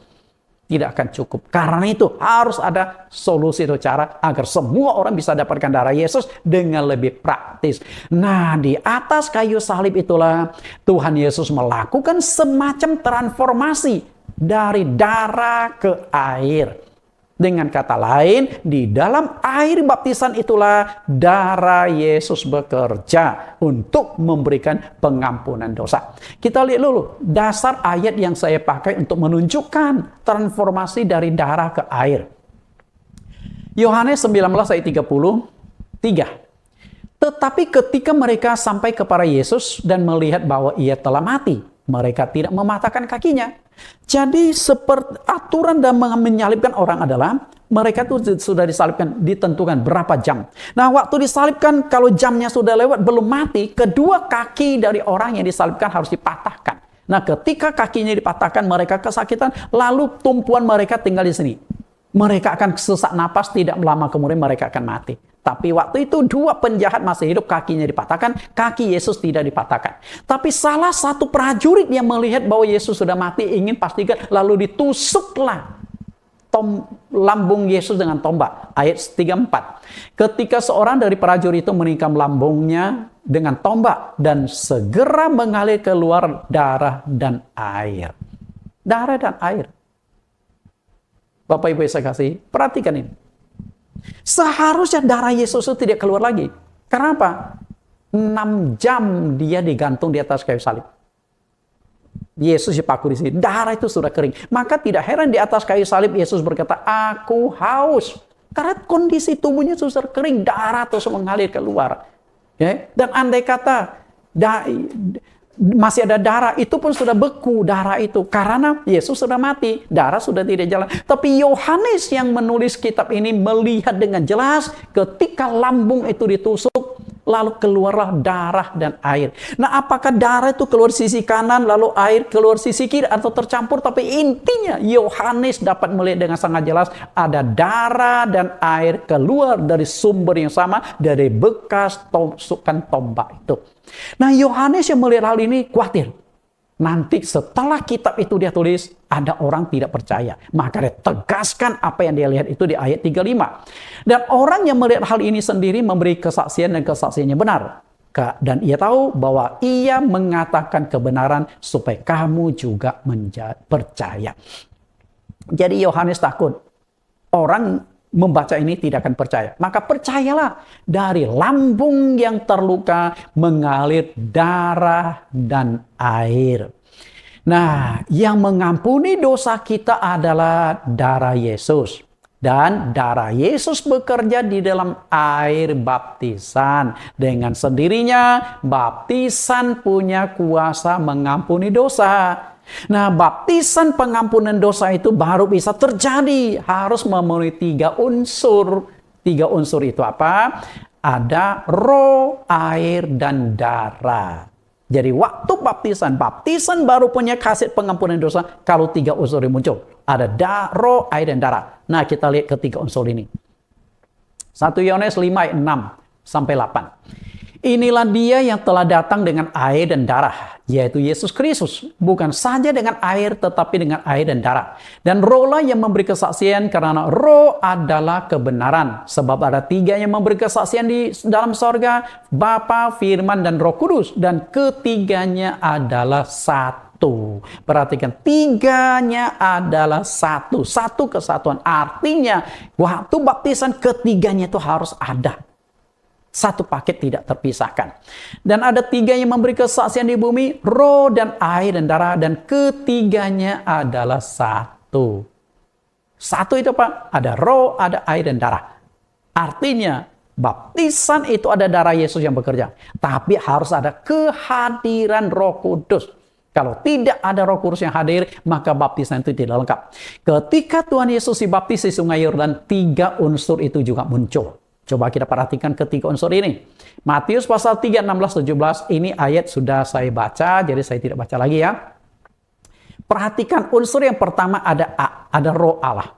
Tidak akan cukup. Karena itu harus ada solusi atau cara agar semua orang bisa dapatkan darah Yesus dengan lebih praktis. Nah, di atas kayu salib itulah Tuhan Yesus melakukan semacam transformasi dari darah ke air. Dengan kata lain, di dalam air baptisan itulah darah Yesus bekerja untuk memberikan pengampunan dosa. Kita lihat dulu dasar ayat yang saya pakai untuk menunjukkan transformasi dari darah ke air. Yohanes 19 ayat 33. Tetapi ketika mereka sampai kepada Yesus dan melihat bahwa ia telah mati, mereka tidak mematahkan kakinya. Jadi seperti aturan dan menyalibkan orang adalah mereka itu sudah disalibkan, ditentukan berapa jam. Nah, waktu disalibkan kalau jamnya sudah lewat belum mati, kedua kaki dari orang yang disalibkan harus dipatahkan. Nah, ketika kakinya dipatahkan mereka kesakitan, lalu tumpuan mereka tinggal di sini. Mereka akan sesak napas, tidak lama kemudian mereka akan mati. Tapi waktu itu dua penjahat masih hidup, kakinya dipatahkan, kaki Yesus tidak dipatahkan. Tapi salah satu prajurit yang melihat bahwa Yesus sudah mati ingin pastikan, lalu ditusuklah lambung Yesus dengan tombak. Ayat 34. Ketika seorang dari prajurit itu menikam lambungnya dengan tombak dan segera mengalir keluar darah dan air. Darah dan air. Bapak Ibu yang saya kasih, perhatikan ini. Seharusnya darah Yesus itu tidak keluar lagi. Karena apa? 6 jam dia digantung di atas kayu salib. Yesus dipaku di sini. Darah itu sudah kering. Maka tidak heran di atas kayu salib Yesus berkata, "Aku haus." Karena kondisi tubuhnya sudah kering, darah terus mengalir keluar. Ya? Dan andai kata masih ada darah, itu pun sudah beku darah itu. Karena Yesus sudah mati, darah sudah tidak jalan. Tapi Yohanes yang menulis kitab ini melihat dengan jelas ketika lambung itu ditusuk, lalu keluarlah darah dan air. Nah, apakah darah itu keluar sisi kanan, lalu air keluar sisi kiri, atau tercampur? Tapi intinya Yohanes dapat melihat dengan sangat jelas ada darah dan air keluar dari sumber yang sama, dari bekas tusukan tombak itu. Nah, Yohanes yang melihat hal ini khawatir. Nanti setelah kitab itu dia tulis, ada orang tidak percaya. Maka dia tegaskan apa yang dia lihat itu di ayat 35. Dan orang yang melihat hal ini sendiri memberi kesaksian dan kesaksiannya benar. Dan ia tahu bahwa ia mengatakan kebenaran supaya kamu juga percaya. Jadi Yohanes takut orang membaca ini tidak akan percaya. Maka percayalah, dari lambung yang terluka mengalir darah dan air. Nah, yang mengampuni dosa kita adalah darah Yesus. Dan darah Yesus bekerja di dalam air baptisan. Dengan sendirinya, baptisan punya kuasa mengampuni dosa. Nah, baptisan pengampunan dosa itu baru bisa terjadi. Harus memenuhi 3 unsur. 3 unsur itu apa? Ada roh, air, dan darah. Jadi waktu baptisan baru punya khasiat pengampunan dosa kalau 3 unsur yang muncul. Ada roh, air, dan darah. Nah, kita lihat ketiga unsur ini. 1 Yohanes 5 ayat 6 sampai 8. Inilah dia yang telah datang dengan air dan darah, yaitu Yesus Kristus. Bukan saja dengan air, tetapi dengan air dan darah. Dan rohlah yang memberi kesaksian, karena roh adalah kebenaran. Sebab ada 3 yang memberi kesaksian di dalam sorga, Bapa, Firman, dan Roh Kudus. Dan ketiganya adalah satu. Perhatikan, 3-nya adalah satu. Satu kesatuan. Artinya, waktu baptisan ketiganya itu harus ada. Satu paket tidak terpisahkan. Dan ada 3 yang memberi kesaksian di bumi, roh dan air dan darah, dan ketiganya adalah satu. Satu itu apa? Ada roh, ada air dan darah. Artinya, baptisan itu ada darah Yesus yang bekerja. Tapi harus ada kehadiran Roh Kudus. Kalau tidak ada Roh Kudus yang hadir, maka baptisan itu tidak lengkap. Ketika Tuhan Yesus dibaptis di Sungai Yordan, 3 unsur itu juga muncul. Coba kita perhatikan ketiga unsur ini. Matius pasal 3, 16-17. Ini ayat sudah saya baca, jadi saya tidak baca lagi ya. Perhatikan unsur yang pertama ada roh Allah.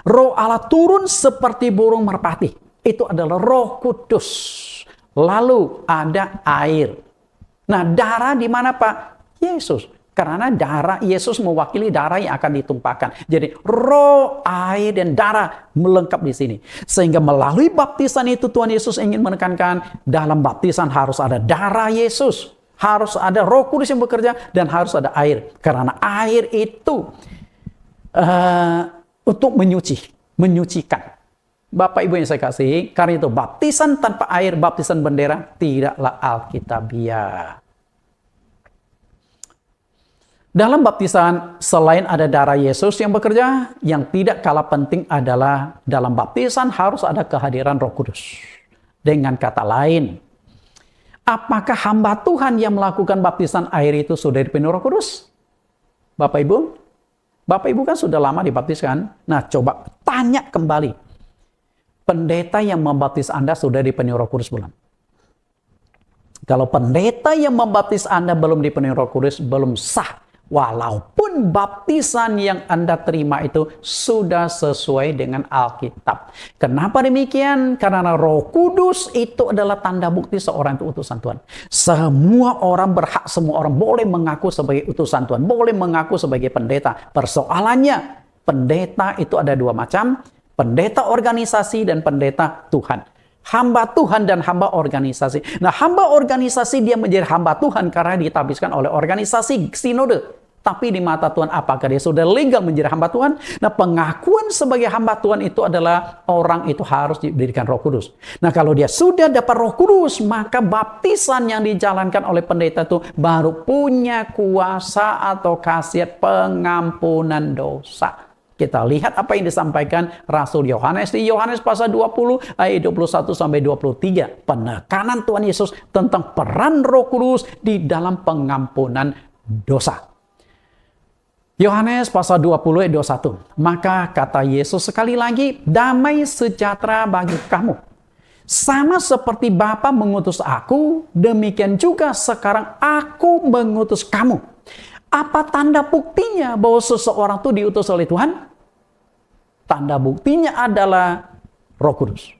Roh Allah turun seperti burung merpati. Itu adalah Roh Kudus. Lalu ada air. Nah, darah di mana Pak? Yesus. Karena darah Yesus mewakili darah yang akan ditumpahkan. Jadi roh, air, dan darah melengkap di sini. Sehingga melalui baptisan itu Tuhan Yesus ingin menekankan dalam baptisan harus ada darah Yesus. Harus ada Roh Kudus yang bekerja dan harus ada air. Karena air itu untuk menyucikan. Bapak Ibu yang saya kasih, karena itu baptisan tanpa air, baptisan bendera tidaklah alkitabiah. Dalam baptisan, selain ada darah Yesus yang bekerja, yang tidak kalah penting adalah dalam baptisan harus ada kehadiran Roh Kudus. Dengan kata lain, apakah hamba Tuhan yang melakukan baptisan air itu sudah dipenuhi Roh Kudus? Bapak Ibu kan sudah lama dibaptiskan. Nah, coba tanya kembali. Pendeta yang membaptis Anda sudah dipenuhi Roh Kudus belum? Kalau pendeta yang membaptis Anda belum dipenuhi Roh Kudus, belum sah. Walaupun baptisan yang Anda terima itu sudah sesuai dengan Alkitab. Kenapa demikian? Karena Roh Kudus itu adalah tanda bukti seorang itu utusan Tuhan. Semua orang berhak, semua orang boleh mengaku sebagai utusan Tuhan, boleh mengaku sebagai pendeta. Persoalannya, pendeta itu ada 2 macam, pendeta organisasi dan pendeta Tuhan. Hamba Tuhan dan hamba organisasi. Nah, hamba organisasi dia menjadi hamba Tuhan karena ditabiskan oleh organisasi sinode. Tapi di mata Tuhan, apakah dia sudah legal menjadi hamba Tuhan? Nah, pengakuan sebagai hamba Tuhan itu adalah orang itu harus diberikan Roh Kudus. Nah, kalau dia sudah dapat Roh Kudus, maka baptisan yang dijalankan oleh pendeta itu baru punya kuasa atau khasiat pengampunan dosa. Kita lihat apa yang disampaikan Rasul Yohanes di Yohanes pasal 20 ayat 21 sampai 23. Penekanan Tuhan Yesus tentang peran Roh Kudus di dalam pengampunan dosa. Yohanes pasal 20 ayat 21. Maka kata Yesus sekali lagi, damai sejahtera bagi kamu. Sama seperti Bapa mengutus aku, demikian juga sekarang aku mengutus kamu. Apa tanda buktinya bahwa seseorang itu diutus oleh Tuhan? Tanda buktinya adalah Roh Kudus.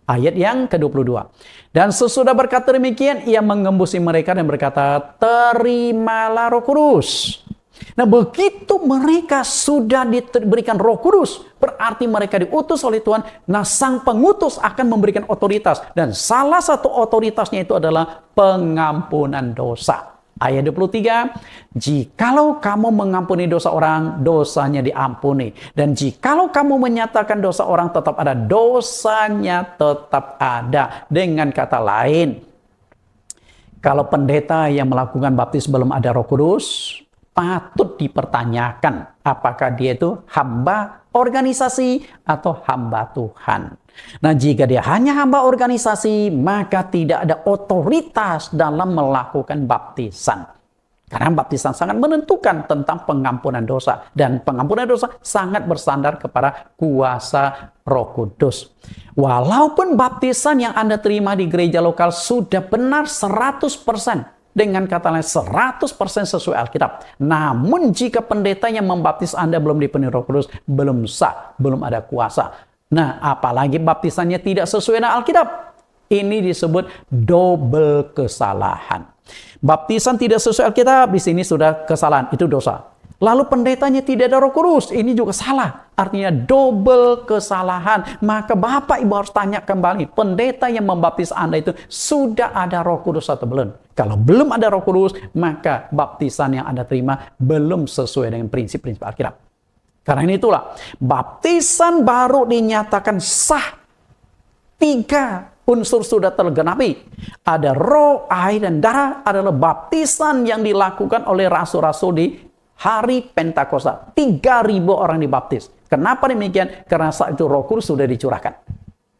Ayat yang ke-22. Dan sesudah berkata demikian, ia mengembusi mereka dan berkata, terimalah Roh Kudus. Nah, begitu mereka sudah diberikan Roh Kudus, berarti mereka diutus oleh Tuhan. Nah, sang pengutus akan memberikan otoritas. Dan salah satu otoritasnya itu adalah pengampunan dosa. Ayat 23, jikalau kamu mengampuni dosa orang, dosanya diampuni. Dan jikalau kamu menyatakan dosa orang, tetap ada, dosanya tetap ada. Dengan kata lain, kalau pendeta yang melakukan baptis belum ada Roh Kudus, patut dipertanyakan apakah dia itu hamba organisasi atau hamba Tuhan. Nah, jika dia hanya hamba organisasi, maka tidak ada otoritas dalam melakukan baptisan. Karena baptisan sangat menentukan tentang pengampunan dosa. Dan pengampunan dosa sangat bersandar kepada kuasa Roh Kudus. Walaupun baptisan yang Anda terima di gereja lokal sudah benar 100%. Dengan kata lain 100% sesuai Alkitab. Namun jika pendeta yang membaptis Anda belum dipenuhi Roh Kudus, belum sah, belum ada kuasa. Nah, apalagi baptisannya tidak sesuai dengan Alkitab. Ini disebut double kesalahan. Baptisan tidak sesuai Alkitab, di sini sudah kesalahan, itu dosa. Lalu pendetanya tidak ada Roh Kudus, ini juga salah. Artinya double kesalahan. Maka Bapak Ibu harus tanya kembali, pendeta yang membaptis Anda itu sudah ada Roh Kudus atau belum? Kalau belum ada Roh Kudus, maka baptisan yang Anda terima belum sesuai dengan prinsip-prinsip Alkitab. Karena itulah, baptisan baru dinyatakan sah. 3 unsur sudah tergenapi. Ada roh, air, dan darah adalah baptisan yang dilakukan oleh rasul-rasul di hari Pentakosta. 3.000 orang dibaptis. Kenapa demikian? Karena saat itu Roh Kudus sudah dicurahkan.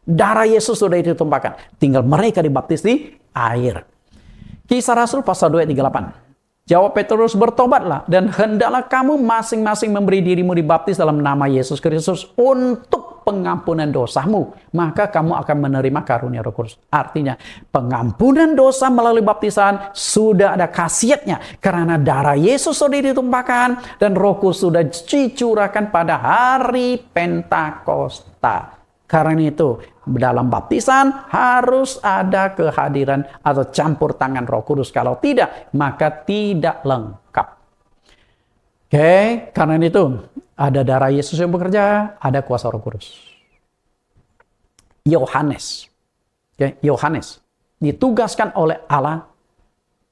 Darah Yesus sudah ditumpahkan. Tinggal mereka dibaptis di air. Kisah Rasul pasal 2 ayat 38. Jawab Petrus, bertobatlah dan hendaklah kamu masing-masing memberi dirimu dibaptis dalam nama Yesus Kristus untuk pengampunan dosamu. Maka kamu akan menerima karunia Roh Kudus. Artinya, pengampunan dosa melalui baptisan sudah ada khasiatnya. Karena darah Yesus sudah ditumpahkan dan Roh Kudus sudah dicurahkan pada hari Pentakosta. Karena itu, dalam baptisan harus ada kehadiran atau campur tangan Roh Kudus. Kalau tidak, maka tidak lengkap. Oke, karena itu ada darah Yesus yang bekerja, ada kuasa Roh Kudus. Yohanes ditugaskan oleh Allah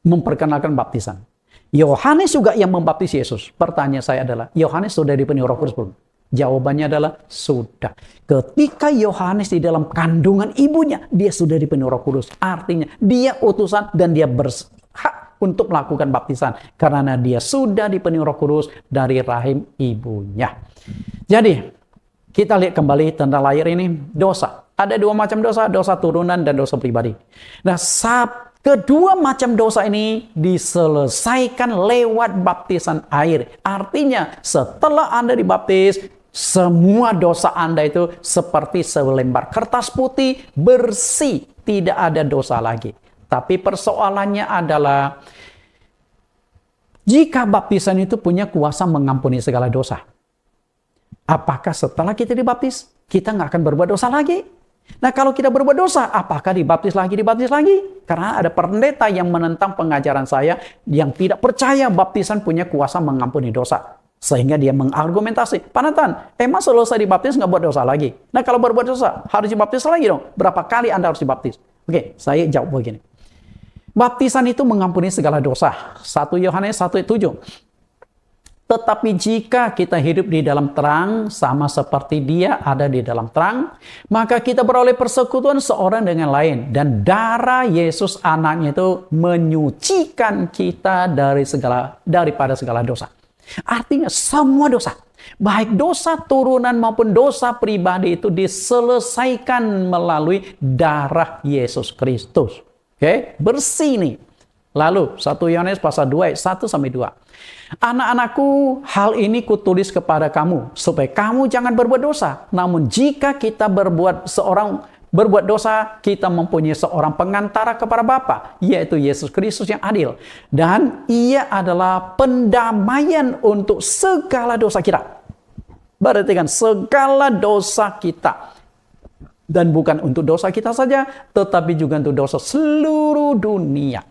memperkenalkan baptisan. Yohanes juga yang membaptis Yesus. Pertanyaan saya adalah, Yohanes sudah dipenuhi Roh Kudus belum? Jawabannya adalah sudah. Ketika Yohanes di dalam kandungan ibunya, dia sudah dipenuhi Roh Kudus. Artinya dia utusan dan dia berhak untuk melakukan baptisan. Karena dia sudah dipenuhi Roh Kudus dari rahim ibunya. Jadi, kita lihat kembali tentang lahir ini. Dosa. Ada 2 macam dosa. Dosa turunan dan dosa pribadi. Nah, kedua macam dosa ini diselesaikan lewat baptisan air. Artinya, setelah Anda dibaptis, semua dosa Anda itu seperti selembar kertas putih, bersih, tidak ada dosa lagi. Tapi persoalannya adalah, jika baptisan itu punya kuasa mengampuni segala dosa, apakah setelah kita dibaptis, kita nggak akan berbuat dosa lagi? Nah, kalau kita berbuat dosa, apakah dibaptis lagi? Karena ada pendeta yang menentang pengajaran saya yang tidak percaya baptisan punya kuasa mengampuni dosa. Sehingga dia mengargumentasi, Pak Nathan, emang selesai dibaptis nggak buat dosa lagi? Nah kalau berbuat dosa, harus dibaptis lagi dong. Berapa kali Anda harus dibaptis? Oke, saya jawab begini. Baptisan itu mengampuni segala dosa. 1 Yohanes 1:7. Tetapi jika kita hidup di dalam terang, sama seperti dia ada di dalam terang, maka kita beroleh persekutuan seorang dengan lain. Dan darah Yesus anaknya itu menyucikan kita daripada segala dosa. Artinya semua dosa, baik dosa turunan maupun dosa pribadi itu diselesaikan melalui darah Yesus Kristus. Oke, bersih nih. Lalu 1 Yohanes pasal 2 ayat 1-2. Anak-anakku, hal ini kutulis kepada kamu supaya kamu jangan berbuat dosa. Namun jika kita berbuat dosa, kita mempunyai seorang pengantara kepada Bapa, yaitu Yesus Kristus yang adil. Dan ia adalah pendamaian untuk segala dosa kita. Berarti kan segala dosa kita. Dan bukan untuk dosa kita saja, tetapi juga untuk dosa seluruh dunia.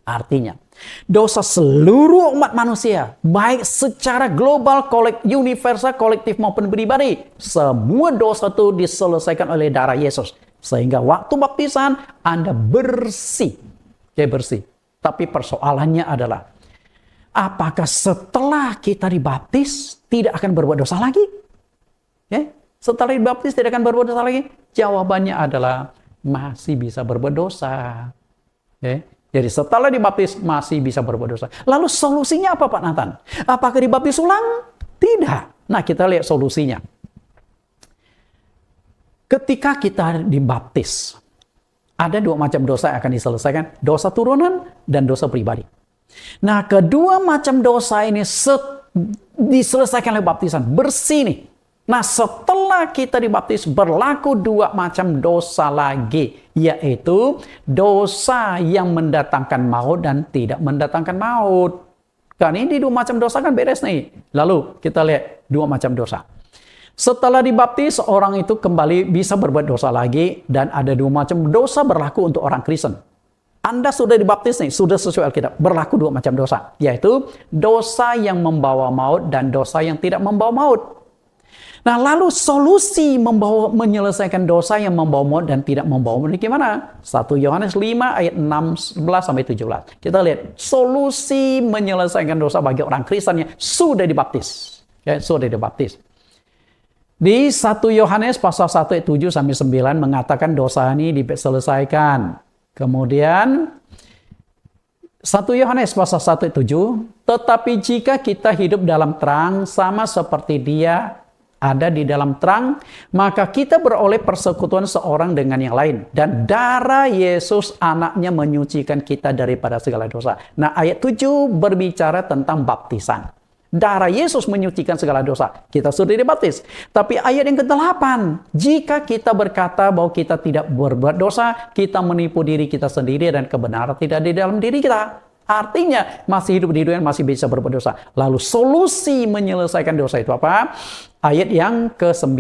Artinya, dosa seluruh umat manusia, baik secara global, universal, kolektif maupun pribadi, semua dosa itu diselesaikan oleh darah Yesus. Sehingga waktu baptisan, Anda bersih. Oke, bersih. Tapi persoalannya adalah, apakah setelah kita dibaptis, tidak akan berbuat dosa lagi? Ya? Setelah dibaptis, tidak akan berbuat dosa lagi? Jawabannya adalah, masih bisa berbuat dosa. Ya? Jadi setelah dibaptis masih bisa berbuat dosa. Lalu solusinya apa Pak Nathan? Apakah dibaptis ulang? Tidak. Nah kita lihat solusinya. Ketika kita dibaptis, ada 2 macam dosa yang akan diselesaikan. Dosa turunan dan dosa pribadi. Nah kedua macam dosa ini diselesaikan oleh baptisan. Bersih nih. Nah setelah kita dibaptis berlaku 2 macam dosa lagi, yaitu dosa yang mendatangkan maut dan tidak mendatangkan maut. Kan ini 2 macam dosa kan beres nih. Lalu kita lihat 2 macam dosa. Setelah dibaptis orang itu kembali bisa berbuat dosa lagi, dan ada 2 macam dosa berlaku untuk orang Kristen. Anda sudah dibaptis nih, sudah sesuai Alkitab, berlaku 2 macam dosa, yaitu dosa yang membawa maut dan dosa yang tidak membawa maut. Nah, lalu solusi menyelesaikan dosa yang membawa maut dan tidak membawa maut ini gimana? 1 Yohanes 5 ayat 16-17. Kita lihat solusi menyelesaikan dosa bagi orang Kristen yang sudah dibaptis. Ya, sudah dibaptis. Di 1 Yohanes pasal 1 ayat 7-9 mengatakan dosa ini diselesaikan. Kemudian 1 Yohanes pasal 1 ayat 7, tetapi jika kita hidup dalam terang sama seperti dia ada di dalam terang, maka kita beroleh persekutuan seorang dengan yang lain. Dan darah Yesus anaknya menyucikan kita daripada segala dosa. Nah ayat 7 berbicara tentang baptisan. Darah Yesus menyucikan segala dosa. Kita sudah dibaptis. Tapi ayat yang ke-8, jika kita berkata bahwa kita tidak berbuat dosa, kita menipu diri kita sendiri dan kebenaran tidak di dalam diri kita. Artinya masih hidup di dunia, masih bisa berbuat dosa. Lalu solusi menyelesaikan dosa itu apa? Ayat yang ke-9.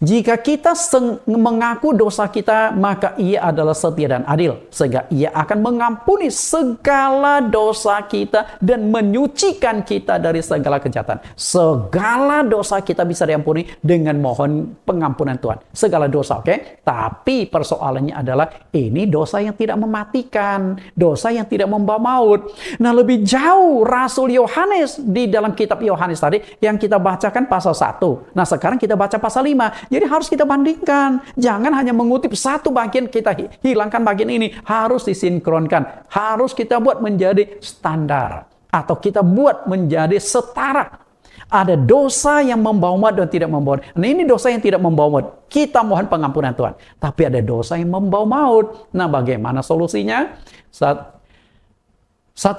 Jika kita mengaku dosa kita, maka ia adalah setia dan adil. Sehingga ia akan mengampuni segala dosa kita dan menyucikan kita dari segala kejahatan. Segala dosa kita bisa diampuni dengan mohon pengampunan Tuhan. Segala dosa, oke? Tapi persoalannya adalah ini dosa yang tidak mematikan. Dosa yang tidak membawa maut. Nah lebih jauh Rasul Yohanes di dalam kitab Yohanes tadi yang kita bacakan pasal 1. Nah sekarang kita baca pasal 5. Jadi harus kita bandingkan. Jangan hanya mengutip satu bagian kita hilangkan bagian ini. Harus disinkronkan. Harus kita buat menjadi standar. Atau kita buat menjadi setara. Ada dosa yang membawa maut dan tidak membawa maut. Nah ini dosa yang tidak membawa maut. Kita mohon pengampunan Tuhan. Tapi ada dosa yang membawa maut. Nah bagaimana solusinya? 1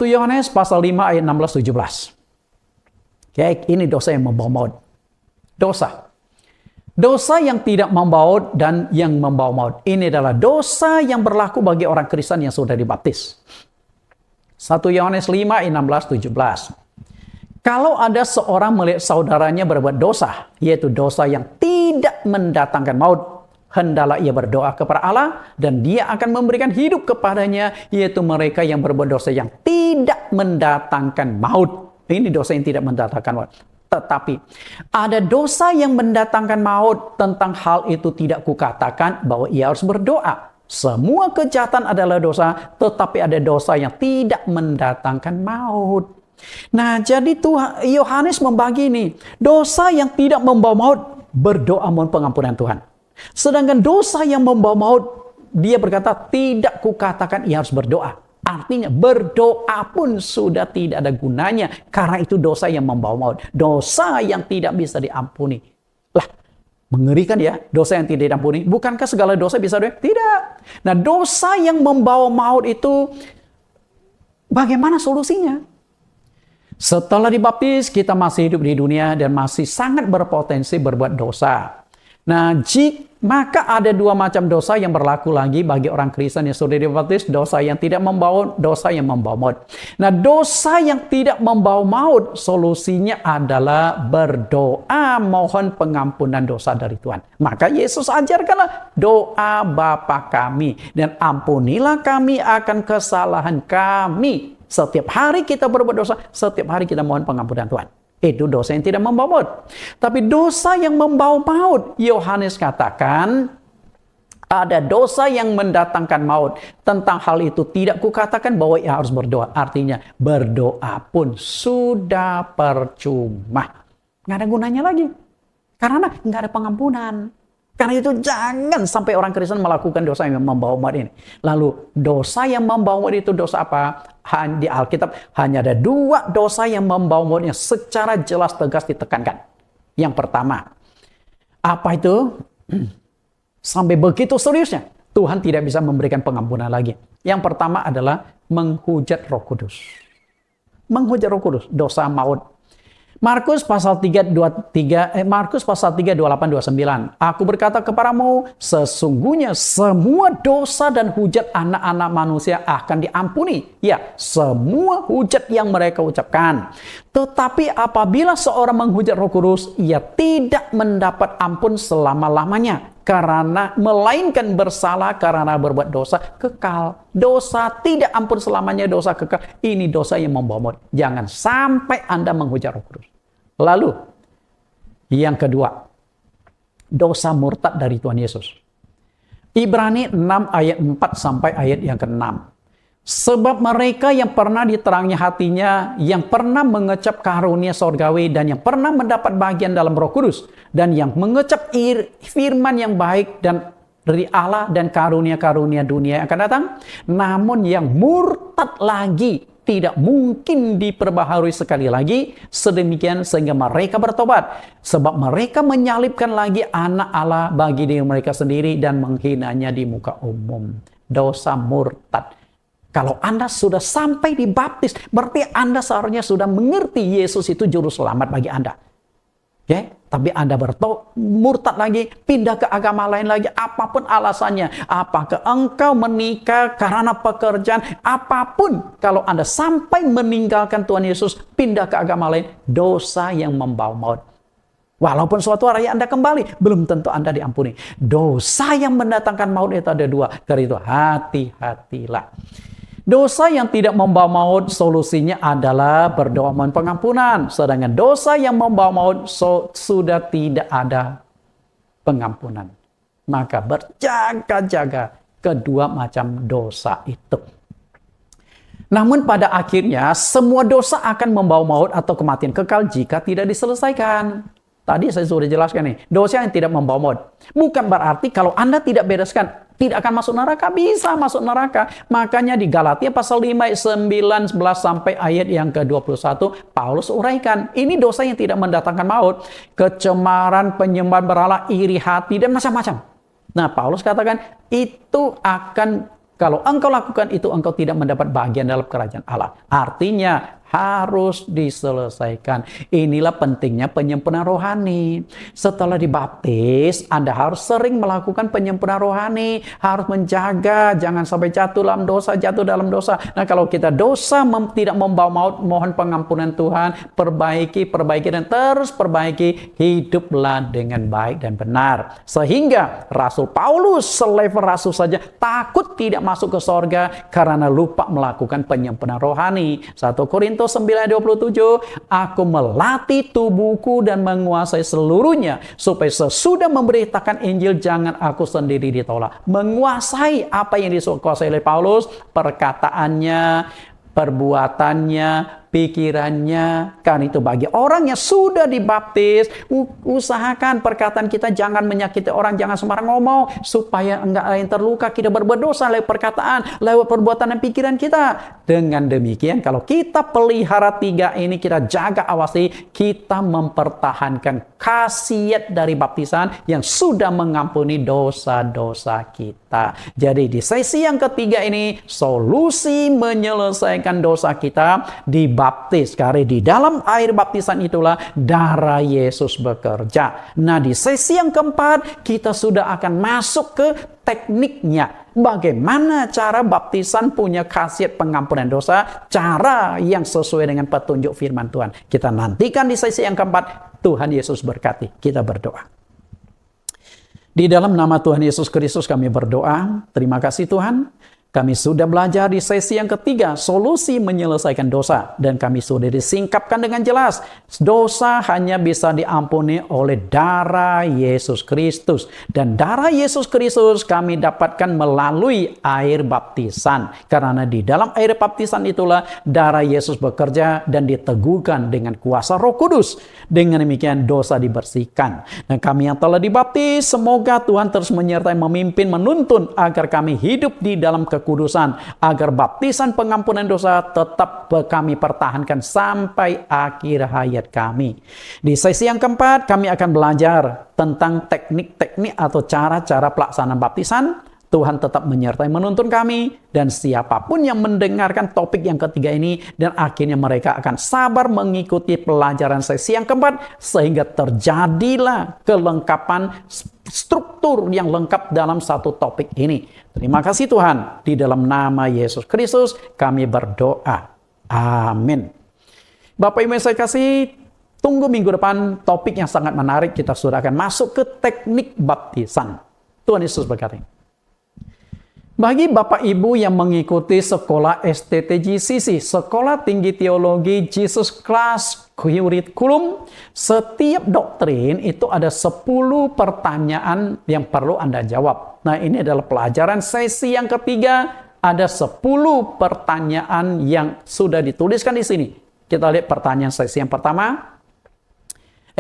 Yohanes pasal 5 ayat 16-17. Oke, ini dosa yang membawa maut. Dosa yang tidak membawa maut dan yang membawa maut. Ini adalah dosa yang berlaku bagi orang Kristen yang sudah dibaptis. 1 Yohanes 5 ayat 16-17. Kalau ada seorang melihat saudaranya berbuat dosa, yaitu dosa yang tidak mendatangkan maut, hendaklah ia berdoa kepada Allah dan dia akan memberikan hidup kepadanya, yaitu mereka yang berbuat dosa yang tidak mendatangkan maut. Ini dosa yang tidak mendatangkan maut. Tetapi ada dosa yang mendatangkan maut. Tentang hal itu tidak kukatakan bahwa ia harus berdoa. Semua kejahatan adalah dosa, tetapi ada dosa yang tidak mendatangkan maut. Nah, jadi Tuhan Yohanes membagi ini. Dosa yang tidak membawa maut, berdoa mohon pengampunan Tuhan. Sedangkan dosa yang membawa maut, dia berkata, tidak kukatakan ia harus berdoa. Artinya berdoa pun sudah tidak ada gunanya. Karena itu dosa yang membawa maut. Dosa yang tidak bisa diampuni. Lah, mengerikan ya, dosa yang tidak diampuni. Bukankah segala dosa bisa diampuni? Tidak. Nah, dosa yang membawa maut itu, bagaimana solusinya? Setelah dibaptis, kita masih hidup di dunia dan masih sangat berpotensi berbuat dosa. Nah, maka ada dua macam dosa yang berlaku lagi bagi orang Kristen yang sudah dibaptis, dosa yang tidak membawa, dosa yang membawa maut. Nah, dosa yang tidak membawa maut, solusinya adalah berdoa mohon pengampunan dosa dari Tuhan. Maka Yesus ajarkanlah doa Bapa kami, dan ampunilah kami akan kesalahan kami. Setiap hari kita berbuat dosa, setiap hari kita mohon pengampunan Tuhan. Itu dosa yang tidak membawa maut. Tapi dosa yang membawa maut, Yohanes katakan, ada dosa yang mendatangkan maut. Tentang hal itu tidak kukatakan bahwa ia harus berdoa. Artinya, berdoa pun sudah percuma. Nggak ada gunanya lagi. Karena nggak ada pengampunan. Karena itu jangan sampai orang Kristen melakukan dosa yang membawa maut ini. Lalu dosa yang membawa maut itu dosa apa? Di Alkitab hanya ada dua dosa yang membawa maut yang secara jelas tegas ditekankan. Yang pertama, apa itu? Sampai begitu seriusnya, Tuhan tidak bisa memberikan pengampunan lagi. Yang pertama adalah menghujat Roh Kudus. Menghujat Roh Kudus, dosa maut. Markus pasal 3, 28, 29. Aku berkata kepadamu, sesungguhnya semua dosa dan hujat anak-anak manusia akan diampuni. Ya, semua hujat yang mereka ucapkan. Tetapi apabila seorang menghujat Roh Kudus, ia tidak mendapat ampun selama-lamanya. Karena melainkan bersalah karena berbuat dosa kekal. Dosa tidak ampun selamanya, dosa kekal. Ini dosa yang membawa maut. Jangan sampai Anda menghujat Roh Kudus. Lalu, yang kedua, dosa murtad dari Tuhan Yesus. Ibrani 6 ayat 4 sampai ayat yang ke-6. Sebab mereka yang pernah diterangi hatinya, yang pernah mengecap karunia sorgawi, dan yang pernah mendapat bagian dalam Roh Kudus, dan yang mengecap firman yang baik dan dari Allah dan karunia-karunia dunia yang akan datang, namun yang murtad lagi tidak mungkin diperbaharui sekali lagi, sedemikian sehingga mereka bertobat. Sebab mereka menyalibkan lagi anak Allah bagi diri mereka sendiri dan menghinanya di muka umum. Dosa murtad. Kalau Anda sudah sampai dibaptis, berarti Anda seharusnya sudah mengerti Yesus itu juru selamat bagi Anda. Okay? Tapi Anda murtad lagi, pindah ke agama lain lagi, apapun alasannya. Apakah engkau menikah karena pekerjaan, apapun. Kalau Anda sampai meninggalkan Tuhan Yesus, pindah ke agama lain, dosa yang membawa maut. Walaupun suatu hari Anda kembali, belum tentu Anda diampuni. Dosa yang mendatangkan maut itu ada dua. Karena itu hati-hatilah. Dosa yang tidak membawa maut, solusinya adalah berdoa mohon pengampunan. Sedangkan dosa yang membawa maut, sudah tidak ada pengampunan. Maka berjaga-jaga kedua macam dosa itu. Namun pada akhirnya, semua dosa akan membawa maut atau kematian kekal jika tidak diselesaikan. Tadi saya sudah jelaskan nih, dosa yang tidak membawa maut. Bukan berarti kalau Anda tidak bereskan, tidak akan masuk neraka. Bisa masuk neraka. Makanya di Galatia pasal 5 ayat 19 sampai ayat yang ke-21, Paulus uraikan. Ini dosa yang tidak mendatangkan maut. Kecemaran, penyembahan berhala, iri hati, dan macam-macam. Nah, Paulus katakan, itu akan, kalau engkau lakukan itu, engkau tidak mendapat bagian dalam kerajaan Allah. Artinya, harus diselesaikan. Inilah pentingnya penyempurnaan rohani. Setelah dibaptis, Anda harus sering melakukan penyempurnaan rohani. Harus menjaga, jangan sampai jatuh dalam dosa. Nah, kalau kita dosa tidak membawa maut, mohon pengampunan Tuhan, perbaiki, dan terus perbaiki. Hiduplah dengan baik dan benar. Sehingga Rasul Paulus, selevel rasul saja, takut tidak masuk ke sorga karena lupa melakukan penyempurnaan rohani. 1 Korintus Korintus 9:27, aku melatih tubuhku dan menguasai seluruhnya, supaya sesudah memberitakan Injil jangan aku sendiri ditolak. Menguasai apa yang dikuasai oleh Paulus, perkataannya, perbuatannya, pikirannya. Kan itu bagi orang yang sudah dibaptis, usahakan perkataan kita jangan menyakiti orang, jangan sembarang ngomong, supaya enggak lain terluka. Kita berbuat dosa lewat perkataan, lewat perbuatan dan pikiran kita. Dengan demikian, kalau kita pelihara 3 ini, kita jaga, awasi, kita mempertahankan khasiat dari baptisan yang sudah mengampuni dosa-dosa kita. Jadi di sesi yang ketiga ini, solusi menyelesaikan dosa kita dibaptis. Karena di dalam air baptisan itulah darah Yesus bekerja. Nah, di sesi yang keempat, kita sudah akan masuk ke tekniknya. Bagaimana cara baptisan punya khasiat pengampunan dosa, cara yang sesuai dengan petunjuk firman Tuhan. Kita nantikan di sesi yang keempat. Tuhan Yesus berkati. Kita berdoa. Di dalam nama Tuhan Yesus Kristus kami berdoa. Terima kasih Tuhan. Kami sudah belajar di sesi yang ketiga, solusi menyelesaikan dosa. Dan kami sudah disingkapkan dengan jelas. Dosa hanya bisa diampuni oleh darah Yesus Kristus. Dan darah Yesus Kristus kami dapatkan melalui air baptisan. Karena di dalam air baptisan itulah darah Yesus bekerja dan diteguhkan dengan kuasa Roh Kudus. Dengan demikian dosa dibersihkan. Dan kami yang telah dibaptis, semoga Tuhan terus menyertai, memimpin, menuntun agar kami hidup di dalam kekudusan, agar baptisan pengampunan dosa tetap kami pertahankan sampai akhir hayat kami. Di sesi yang keempat, kami akan belajar tentang teknik-teknik atau cara-cara pelaksanaan baptisan. Tuhan tetap menyertai, menuntun kami, dan siapapun yang mendengarkan topik yang ketiga ini, dan akhirnya mereka akan sabar mengikuti pelajaran sesi yang keempat, sehingga terjadilah kelengkapan struktur yang lengkap dalam satu topik ini. Terima kasih Tuhan. Di dalam nama Yesus Kristus kami berdoa. Amin. Bapak Ibu yang saya kasih, tunggu minggu depan topik yang sangat menarik. Kita sudah akan masuk ke teknik baptisan. Tuhan Yesus berkati. Bagi Bapak Ibu yang mengikuti sekolah STTGCC, Sekolah Tinggi Teologi Jesus Class Curriculum, setiap doktrin itu ada 10 pertanyaan yang perlu Anda jawab. Nah, ini adalah pelajaran sesi yang ketiga, ada 10 pertanyaan yang sudah dituliskan di sini. Kita lihat pertanyaan sesi yang pertama.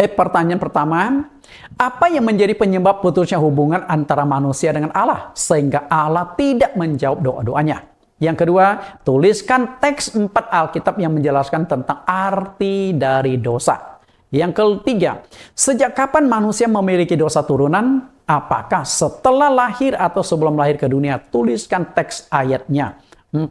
Pertanyaan pertama, apa yang menjadi penyebab putusnya hubungan antara manusia dengan Allah sehingga Allah tidak menjawab doa-doanya? Yang kedua, tuliskan teks 4 Alkitab yang menjelaskan tentang arti dari dosa. Yang ketiga, sejak kapan manusia memiliki dosa turunan? Apakah setelah lahir atau sebelum lahir ke dunia? Tuliskan teks ayatnya. 4.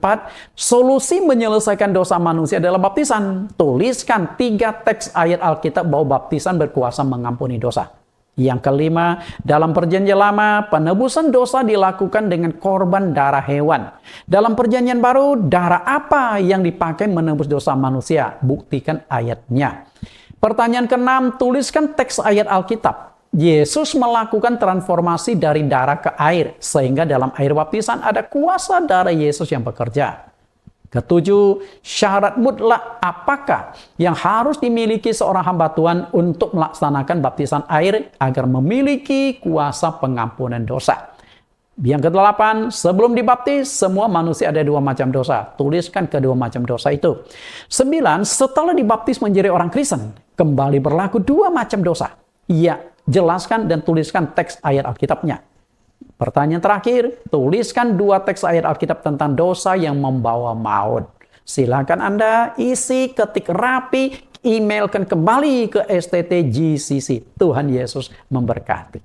Solusi menyelesaikan dosa manusia adalah baptisan. Tuliskan 3 teks ayat Alkitab bahwa baptisan berkuasa mengampuni dosa. Yang kelima, dalam perjanjian lama, penebusan dosa dilakukan dengan korban darah hewan. Dalam perjanjian baru, darah apa yang dipakai menebus dosa manusia? Buktikan ayatnya. Pertanyaan keenam, tuliskan teks ayat Alkitab. Yesus melakukan transformasi dari darah ke air, sehingga dalam air baptisan ada kuasa darah Yesus yang bekerja. Ketujuh, syarat mutlak apakah yang harus dimiliki seorang hamba Tuhan untuk melaksanakan baptisan air agar memiliki kuasa pengampunan dosa. Yang kedelapan, sebelum dibaptis, semua manusia ada 2 macam dosa. Tuliskan kedua macam dosa itu. 9, setelah dibaptis menjadi orang Kristen, kembali berlaku 2 macam dosa. Ya, jelaskan dan tuliskan teks ayat Alkitabnya. Pertanyaan terakhir, tuliskan 2 teks ayat Alkitab tentang dosa yang membawa maut. Silakan Anda isi, ketik rapi, emailkan kembali ke STTGCC. Tuhan Yesus memberkati.